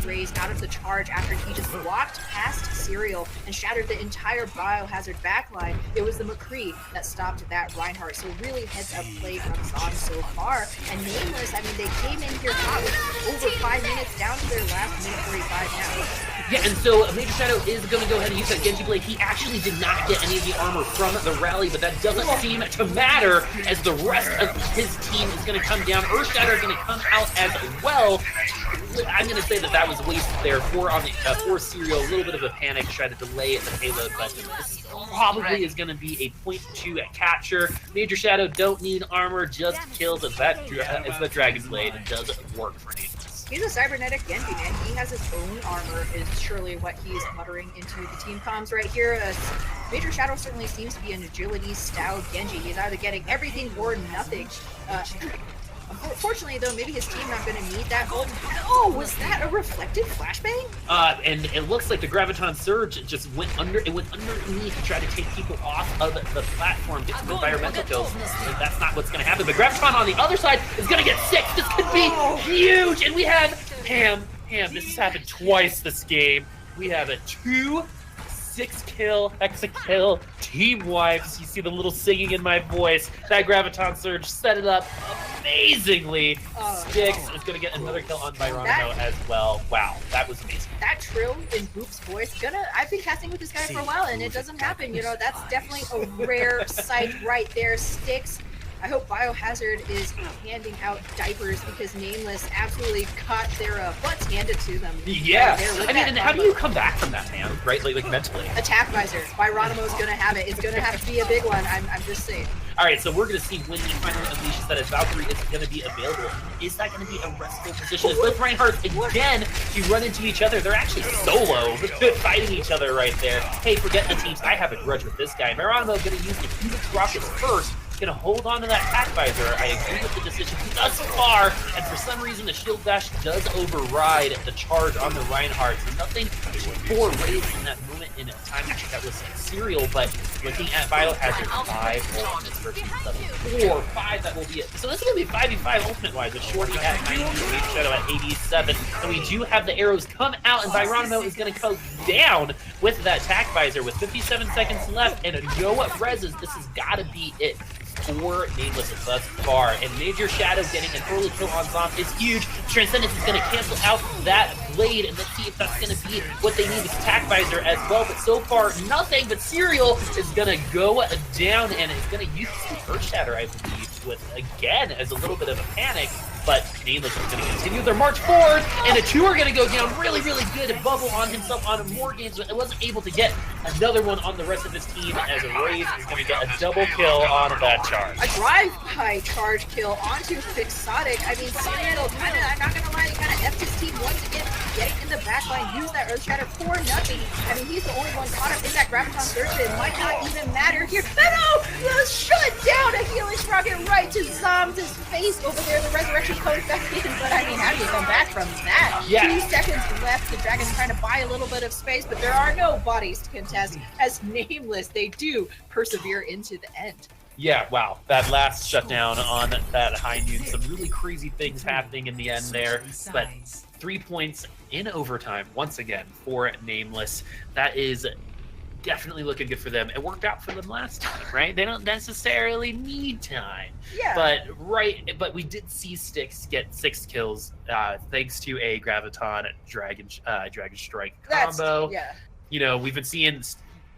Raze out of the charge after he just walked past Serial and shattered the entire Biohazard backline. It was the McCree that stopped that Reinhardt. So really heads up play from Zom so far. And Nameless, I mean, they came in here hot with over 5 minutes down to their last minute 45 now. Yeah, and so Major Shadow is going to go ahead and use that Genji Blade. He actually did not get any of the armor from the rally, but that doesn't seem to matter as the rest of his team is going to come down. Earth Shatter is going to come out as well. I'm going to say that was wasted there for Serial. A little bit of a panic, try to delay the payload, but this probably is going to be a point 2 at capture. Major Shadow don't need armor, just kills as the Dragon Blade. It does work for Nameless. He's a cybernetic Genji, man. He has his own armor, is surely what he's muttering into the team comms right here. Major Shadow certainly seems to be an agility-style Genji. He's either getting everything or nothing. Fortunately, though, maybe his team not going to need that ult. Oh, was that a reflected flashbang? And it looks like the Graviton Surge just went underneath to try to take people off of the platform, get some environmental kills. And that's not what's going to happen. But Graviton on the other side is going to get 6. This could be huge. And we have Ham. This has happened twice this game. We have a 2-6-kill, hexa-kill, team wipes. You see the little singing in my voice. That Graviton Surge set it up amazingly. Styx is going to get another kill on Biohazard as well. Wow, that was amazing. That trill in Boop's voice, I've been casting with this guy for a while, and it doesn't happen. You know, that's definitely a rare sight right there. Styx. I hope Biohazard is handing out diapers because Nameless absolutely got their butts handed to them. Yeah, I mean, and how do you come back from that, man? Right, like mentally. Attack visor. Byronimo's gonna have it. It's gonna have to be a big one. I'm just saying. All right, so we're gonna see when he finally unleashes that as Valkyrie is gonna be available. Is that gonna be a restful position? With Reinhardt again, to run into each other. They're actually solo fighting each other right there. Hey, forget the teams. I have a grudge with this guy. Byronimo gonna use the Helix rockets first. Gonna hold on to that attack visor. I agree with the decision thus far, and for some reason the shield dash does override the charge on the Reinhardt. So nothing for Raze in that moment in time. Actually, that was Serial, but looking at Biohazard, 5 ultimates versus the 4, 5, that will be it. So this is gonna be 5v5 ultimate-wise, with Shorty at 90, Shadow at 87, and we do have the arrows come out, and Byronimo is gonna go down with that attack visor with 57 seconds left, and you know what, Rezes, this has gotta be it for Nameless thus far, and Major Shadow getting an early kill on Zom is huge. Transcendence is going to cancel out that blade, and let's see if that's going to be what they need with attack visor as well, but so far nothing. But Serial is going to go down and is going to use the Earth Shatter, I believe, with again as a little bit of a panic. But Nameless is going to continue their march forward, and the 2 are going to go down. Really, really good bubble on himself on more games, but it wasn't able to get another one on the rest of his team, as Raze is going to get a double kill on that charge. A drive-by charge kill onto Fixotic. I mean, Serial I'm not going to lie, he kind of effed his team once again, getting in the backline, use that Earth Shatter for nothing. I mean, he's the only one caught up in that Graviton Surge, it might not even matter here. No! Shut down a Helix rocket right to Zom's face over there. The resurrection comes back in, but I mean, how do you come back from that? Yeah. 2 seconds left. The Dragon's trying to buy a little bit of space, but there are no bodies to contest. As Nameless, they do persevere into the end. Yeah, wow. That last shutdown on that high noon, some really crazy things happening in the end there, but 3 points in overtime once again for Nameless. That is definitely looking good for them. It worked out for them last time, right? They don't necessarily need time. Yeah. But we did see Styx get 6 kills thanks to a Graviton Dragon Strike combo. You know, we've been seeing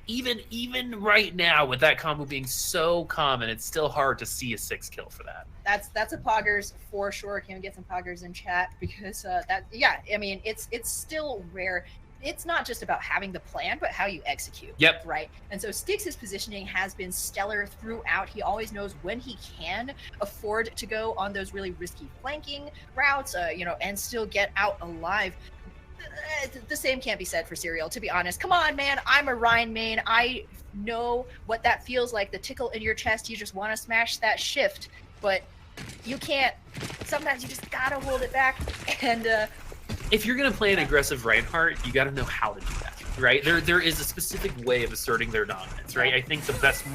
even right now with that combo being so common, it's still hard to see a 6 kill for that. That's a poggers for sure. Can we get some poggers in chat? Because I mean, it's still rare. It's not just about having the plan, but how you execute. Yep. Right. And so Styx's positioning has been stellar throughout. He always knows when he can afford to go on those really risky flanking routes, and still get out alive. The same can't be said for Serial, to be honest. Come on, man. I'm a Ryan main. I know what that feels like. The tickle in your chest. You just want to smash that shift, but you can't. Sometimes you just gotta hold it back. And if you're going to play an aggressive Reinhardt, you got to know how to do that, right? There is a specific way of asserting their dominance, right? I think the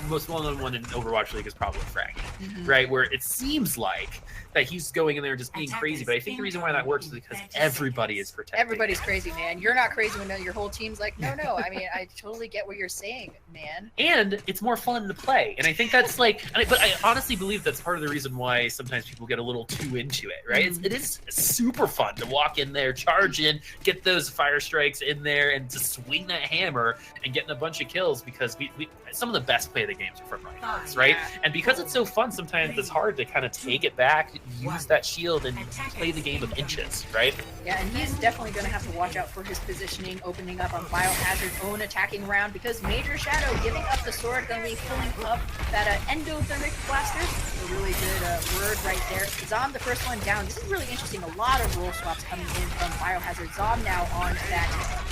most well-known one in Overwatch League is probably Fraggy, right? Where it seems like that he's going in there and just being crazy, but I think the reason why that works is because everybody is protected. Everybody's crazy, man. You're not crazy when your whole team's like, no. I mean, I totally get what you're saying, man. And it's more fun to play, and I think that's but I honestly believe that's part of the reason why sometimes people get a little too into it, right? It is super fun to walk in there, charge in, get those fire strikes in there, and to swing that hammer and getting a bunch of kills, because we some of the best play of the games are from Reinhardts, right? And because it's so fun, sometimes it's hard to kind of take it back, use that shield, and play the game with inches, right? Yeah, and he's definitely going to have to watch out for his positioning, opening up on Biohazard's own attacking round, because Major Shadow giving up the sword, going to be pulling up that endothermic blaster. A really good word right there. Zom, the first one down. This is really interesting. A lot of role swaps coming in from Biohazard. Zom now on that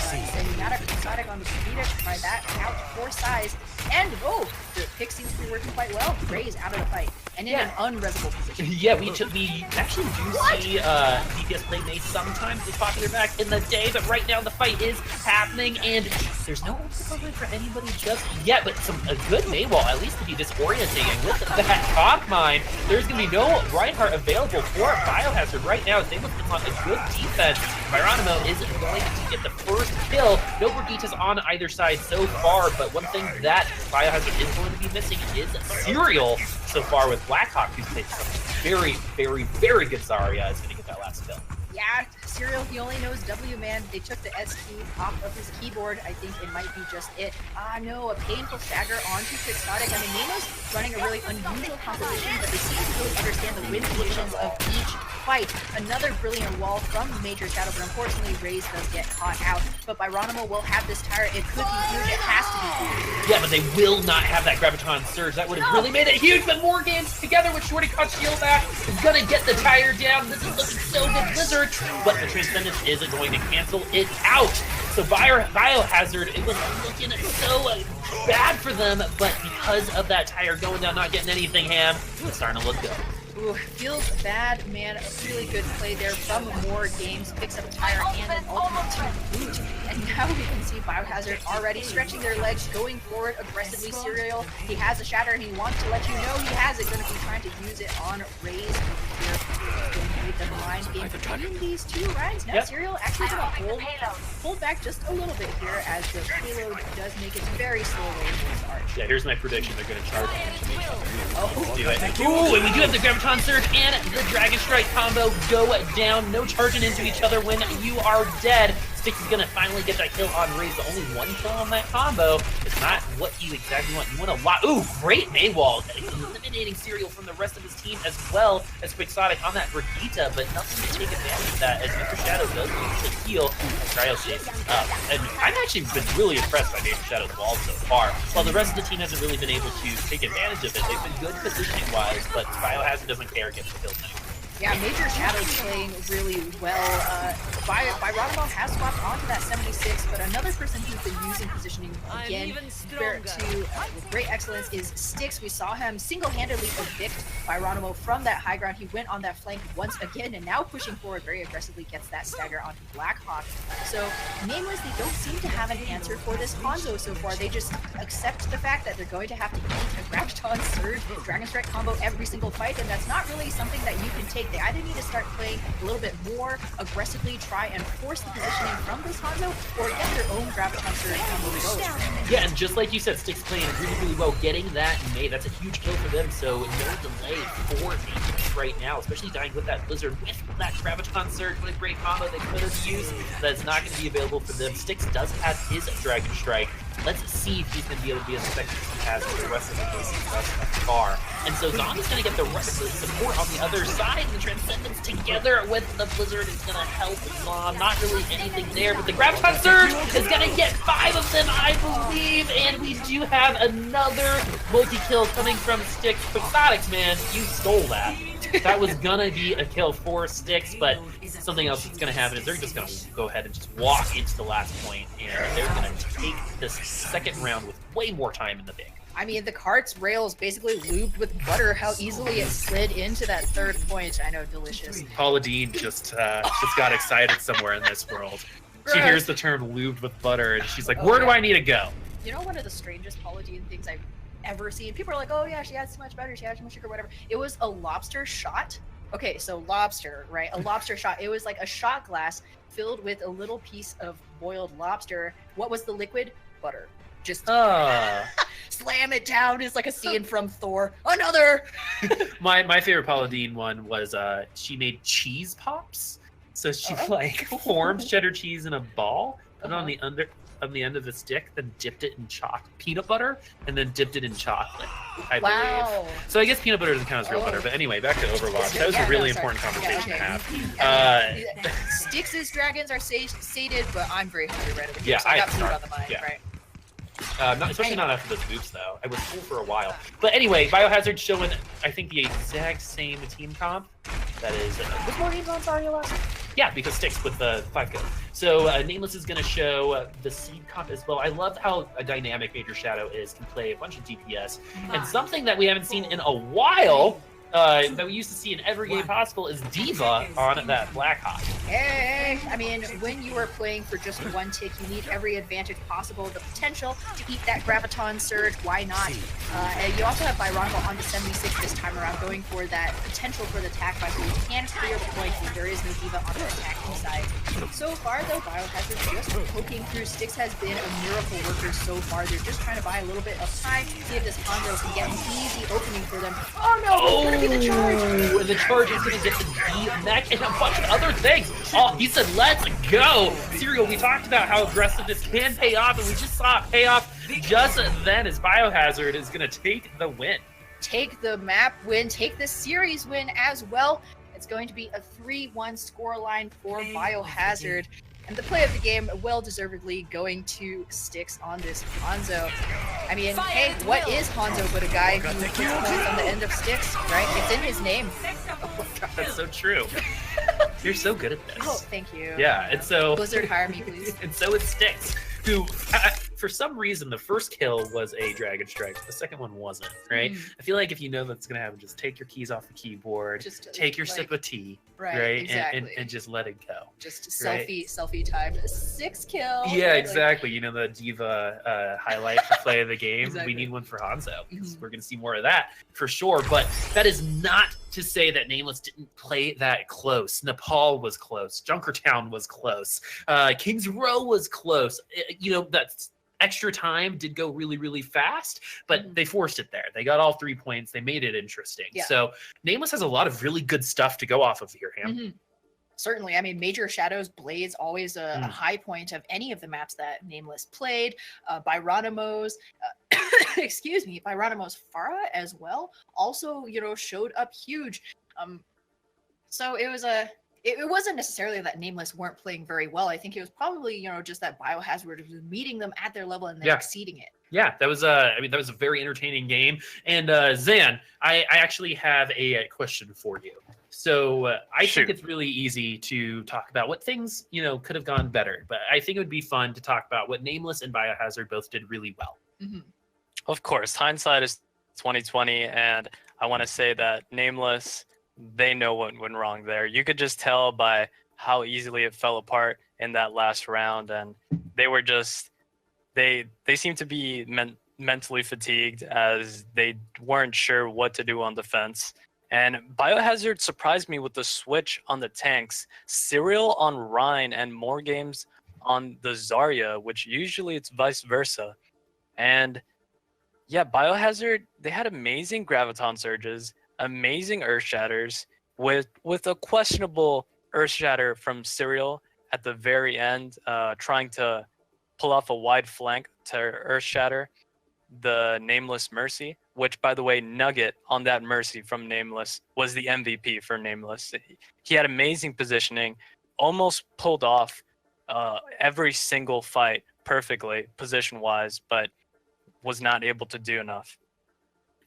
Zenyatta Quixotic on the Vegeta to try that out for size. And, oh, the pick seems to be working quite well. Ray's out of the fight. And in an unresable position. Yeah, we actually do see DPS play May sometimes as popular back in the day, but right now the fight is happening, and there's no recovery for anybody just yet, but a good May wall, at least to be disorienting, and with that top mine, there's going to be no Reinhardt available for Biohazard right now, as they must put on a good defense. Geronimo is going to get the first kill. No Brigitas on either side so far, but one thing that Biohazard is going to be missing is Serial so far with Blackhawk, who's played some very, very, very good Zarya, is going to get that last kill. Yeah, Serial, he only knows W, man. They took the S key off of his keyboard. I think it might be just it. No, a painful stagger onto Quixotic. I mean, Nameless running a really unusual composition, but they seem to really understand the win conditions of each fight. Another brilliant wall from Major Shadow, but unfortunately, Raze does get caught out. But Byronimo will have this tire. It could be huge. It has to be huge. Yeah, but they will not have that Graviton Surge. That would have really made it huge, but Morgan's together with Shorty caught shield back is going to get the tire down. This is looking so good, Blizzard, but the Transcendence isn't going to cancel it out. So Biohazard, it was looking so bad for them, but because of that tire going down, not getting anything, Ham, it's starting to look good. Ooh, feels bad, man. A really good play there from More Games. Picks up a tire and an ultimate to boot. And now we can see Biohazard already stretching their legs, going forward aggressively. Serial, he has a shatter and he wants to let you know he has it. Going to be trying to use it on Raze here. Going to be the mind game between these two, right? Now Serial actually going to hold back just a little bit here as the payload does make its very slow way to his arch. Yeah, here's my prediction. They're going to charge Oh, do it. Ooh, and we do have the Graviton Surge and the Dragon Strike combo go down. No charging into each other when you are dead. Styx is going to finally get that kill on Raze. The only one kill on that combo is not what you exactly want. You want a lot. Ooh, great Maywall. Eliminating Serial from the rest of his team as well as Quixotic on that Brigitte, but nothing to take advantage of that as Mr. Shadow does usually heal as Cryo chases up. And I've actually been really impressed by Mr. Shadow's wall so far. While the rest of the team hasn't really been able to take advantage of it, they've been good positioning-wise, but Biohazard doesn't care, gets the kills anyway. Yeah, Major Shadow playing really well. Byronimo has swapped onto that 76, but another person who's been using positioning again with great excellence is Styx. We saw him single-handedly evict Byronimo from that high ground. He went on that flank once again, and now pushing forward very aggressively gets that stagger onto Blackhawk. So Nameless, they don't seem to have an answer for this Hanzo so far. They just accept the fact that they're going to have to eat a Graviton Surge, Dragon Strike combo every single fight, and that's not really something that you can take. They either need to start playing a little bit more aggressively, try and force the positioning from this Hanzo, or get their own Graviton Surge combo going. Yeah, and just like you said, Styx playing really, really well, getting that May, that's a huge kill for them, so no delay for Nameless right now, especially dying with that Blizzard, with that Graviton Surge, what a great combo they could have used. That's not going to be available for them. Styx does have his Dragon Strike. Let's see if he's going to be able to be as effective as he has for the rest of the cases thus far. And so Zong is going to get the rest of the support on the other side, and the Transcendence together with the Blizzard is going to help Zong. Not really anything there, but the Graviton Surge is going to get 5 of them, I believe, and we do have another multi-kill coming from Styx. Quixotics, man, you stole that. That was gonna be a kill for Styx, but something else that's gonna happen is they're just gonna go ahead and just walk into the last point, and they're gonna take this second round with way more time in the bank. I mean, the cart's rails basically lubed with butter. How easily it slid into that third point. I know, delicious. Paula Dean just got excited somewhere in this world. She hears the term lubed with butter, and she's like, where do I need to go? You know, one of the strangest Paula Dean things I've ever seen. People are like, oh yeah, she adds too much butter, she adds too much sugar, whatever. It was a lobster shot. Okay, so lobster, right? A lobster shot. It was like a shot glass filled with a little piece of boiled lobster. What was the liquid? Butter. Just slam it down. It's like a scene from Thor. Another. My favorite Paula Dean one was she made cheese pops. So she like formed cheddar cheese in a ball, put it on the end of the stick, then dipped it in peanut butter, and then dipped it in chocolate, I believe. So I guess peanut butter doesn't count as real butter, but anyway, back to Overwatch. That was a really important conversation to have. Styx's dragons are sated, but I'm very hungry right over here, Yeah, so I got food on the mind, right? Especially not after those boots, though. I was full for a while. But anyway, Biohazard showing, I think, the exact same team comp. That is, was More Games on Zarya last? Yeah, because Sticks with the 5 kill. So Nameless is going to show the seed comp as well. I love how a dynamic Major Shadow can play a bunch of DPS. And something that we haven't seen in a while, that we used to see in every game possible, is D.Va on that Blackhawk. Hey, I mean, when you are playing for just one tick, you need every advantage possible. The potential to eat that Graviton Surge, why not? And you also have Biohazard on the 76 this time around, going for that potential for the attack by so you can clear the point when there is no D.Va on the attacking side. So far, though, Biohazard just poking through Sticks has been a miracle worker so far. They're just trying to buy a little bit of time, see if this Hanzo can get an easy opening for them. Oh no, it's gonna be the charge! And the charge is going to get the D mech and a bunch of other things. Oh, he said, let's go. Serial, we talked about how aggressive this can pay off, and we just saw it pay off just then as Biohazard is going to take the win. Take the map win, take the series win as well. It's going to be a 3-1 scoreline for Biohazard. And the play of the game, well-deservedly going to Sticks on this Hanzo. I mean, hey, what is Hanzo but a guy who puts points on the end of Sticks, right? It's in his name. Oh, that's so true. You're so good at this. Oh, thank you. Yeah, and so... Blizzard, hire me, please. And so is Sticks, who... for some reason, the first kill was a Dragon Strike. The second one wasn't, right? I feel like if you know that's going to happen, just take your keys off the keyboard, just take your sip of tea, right? Exactly. And just let it go. Just selfie time. 6 kills. Yeah, exactly. You know, the D.Va highlight for play of the game. Exactly. We need one for Hanzo, because we're going to see more of that for sure. But that is not to say that Nameless didn't play that close. Nepal was close. Junkertown was close. Kings Row was close. You know, that's... extra time did go really, really fast, but they forced it there. They got all 3 points. They made it interesting. Yeah. So Nameless has a lot of really good stuff to go off of here, Ham. Certainly. I mean, Major Shadows, Blades, always a high point of any of the maps that Nameless played. Byronimo's, excuse me, Byronimo's Farah as well also, you know, showed up huge. So it was it wasn't necessarily that Nameless weren't playing very well. I think it was probably, you know, just that Biohazard was meeting them at their level and then exceeding it. Yeah, that was I mean, that was a very entertaining game. And Zan, I actually have a question for you. So I think it's really easy to talk about what things, you know, could have gone better. But I think it would be fun to talk about what Nameless and Biohazard both did really well. Of course, hindsight is 2020, and I want to say that Nameless, they know what went wrong there. You could just tell by how easily it fell apart in that last round, and they were just they seemed to be mentally fatigued as they weren't sure what to do on defense. And Biohazard surprised me with the switch on the tanks, Serial on Rhine, and more games on the Zarya, which usually it's vice versa. And yeah, Biohazard, they had amazing Graviton Surges, amazing Earth Shatters, with a questionable Earth Shatter from Serial at the very end, trying to pull off a wide flank to Earth Shatter the Nameless Mercy, which, by the way, Nugget on that Mercy from Nameless was the MVP for Nameless. He had amazing positioning, almost pulled off every single fight perfectly position-wise, but was not able to do enough.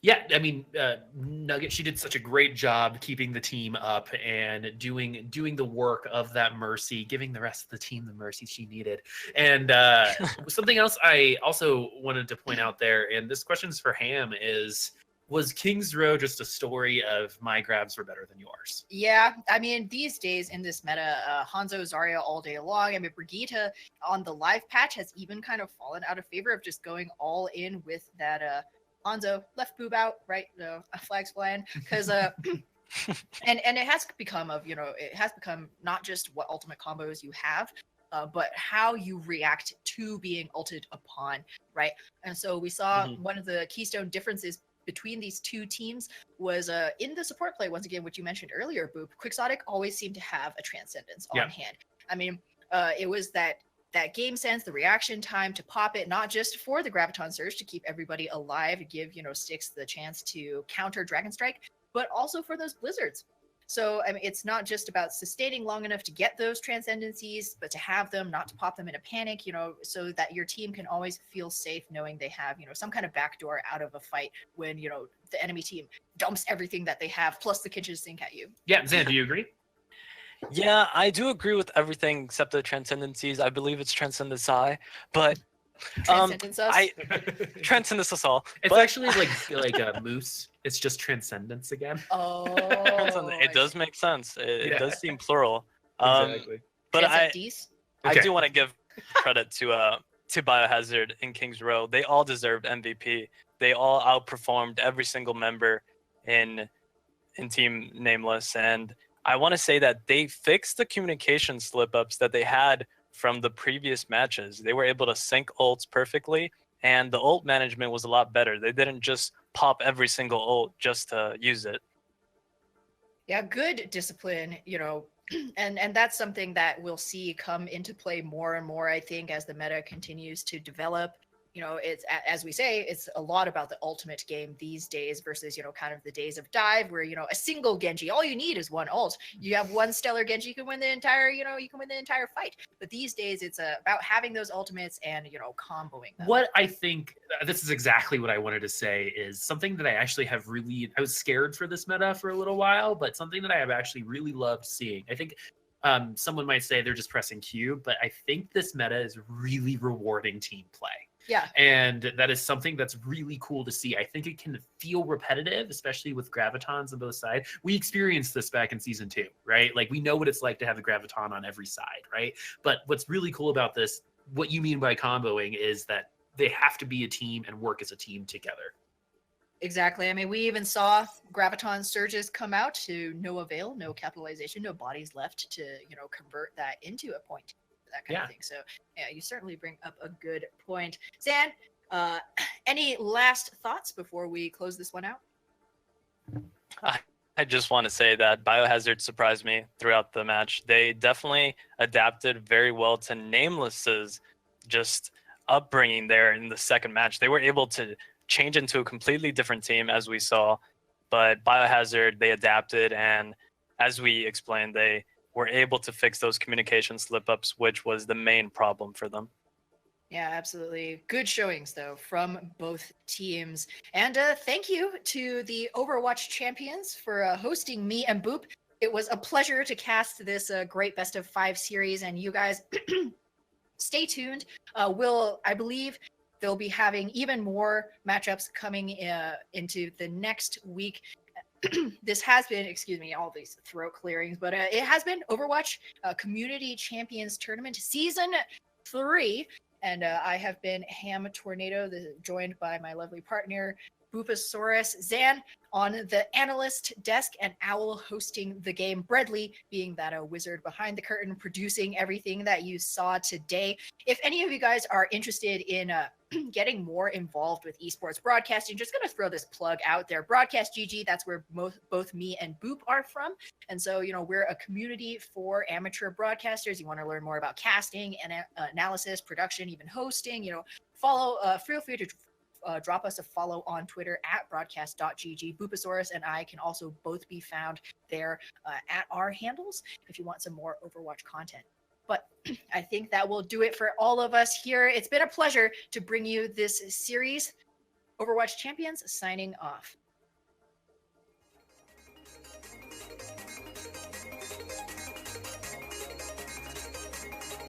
Yeah, I mean, Nugget, she did such a great job keeping the team up and doing the work of that Mercy, giving the rest of the team the Mercy she needed. And something else I also wanted to point out there, and this question's for Ham, was King's Row just a story of my grabs were better than yours? Yeah, I mean, these days in this meta, Hanzo, Zarya all day long. I mean, Brigitte on the live patch has even kind of fallen out of favor of just going all in with that Hanzo left boob out, right? No, flags flying, because and it has become not just what ultimate combos you have, but how you react to being ulted upon, right? And so we saw one of the keystone differences between these two teams was in the support play, once again, which you mentioned earlier, Boop. Quixotic always seemed to have a Transcendence on hand. I mean, it was that game sense, the reaction time to pop it, not just for the Graviton Surge to keep everybody alive, give, Sticks the chance to counter Dragon Strike, but also for those blizzards. So, I mean, it's not just about sustaining long enough to get those transcendencies, but to have them, not to pop them in a panic, so that your team can always feel safe knowing they have, some kind of backdoor out of a fight when, the enemy team dumps everything that they have, plus the kitchen sink at you. Yeah, Zan, do you agree? Yeah, I do agree with everything except the transcendencies. I believe it's transcendence I, but Transcendence us. I transcendence us all. It's But actually like a moose. It's just transcendence again. Oh, it I does see. make sense. It Yeah. does seem plural. Exactly. But Transcendees? I Okay. do want to give credit to Biohazard and Kings Row. They all deserved MVP. They all outperformed every single member in Team Nameless, and I want to say that they fixed the communication slip-ups that they had from the previous matches. They were able to sync ults perfectly, and the ult management was a lot better. They didn't just pop every single ult just to use it. Yeah, good discipline, and that's something that we'll see come into play more and more, I think, as the meta continues to develop. It's as we say, it's a lot about the ultimate game these days versus, kind of the days of dive where, a single Genji, all you need is one ult. You have one stellar Genji, you can win the entire, you can win the entire fight. But these days it's about having those ultimates and, comboing them. What I think, this is exactly what I wanted to say, is something that I actually have I was scared for this meta for a little while, but something that I have actually really loved seeing. I think someone might say they're just pressing Q, but I think this meta is really rewarding team play. Yeah. And that is something that's really cool to see. I think it can feel repetitive, especially with gravitons on both sides. We experienced this back in season 2, right? Like we know what it's like to have a graviton on every side, right? But what's really cool about this, what you mean by comboing, is that they have to be a team and work as a team together. Exactly. I mean, we even saw graviton surges come out to no avail, no capitalization, no bodies left to, convert that into a point, that kind of thing. So yeah, you certainly bring up a good point. Zan, any last thoughts before we close this one out? I just want to say that Biohazard surprised me throughout the match. They definitely adapted very well to Nameless's just upbringing there in the second match. They were able to change into a completely different team, as we saw, but Biohazard, they adapted, and as we explained, they were able to fix those communication slip-ups, which was the main problem for them. Yeah, absolutely. Good showings, though, from both teams. And thank you to the Overwatch champions for hosting me and Boop. It was a pleasure to cast this great best of 5 series, and you guys stay tuned. I believe they'll be having even more matchups coming into the next week. This has been, excuse me, all these throat clearings, but it has been Overwatch Community Champions Tournament Season 3. And I have been Ham Tornado, joined by my lovely partner, Boopasaurus, Zan on the analyst desk, and Owl hosting the game, Bradley being that wizard behind the curtain, producing everything that you saw today. If any of you guys are interested in getting more involved with esports broadcasting, just going to throw this plug out there. Broadcast GG, that's where both me and Boop are from. And so, we're a community for amateur broadcasters. You want to learn more about casting and analysis, production, even hosting, feel free to drop us a follow on Twitter at broadcast.gg. Boopasaurus and I can also both be found there at our handles if you want some more Overwatch content. But I think that will do it for all of us here. It's been a pleasure to bring you this series. Overwatch Champions signing off.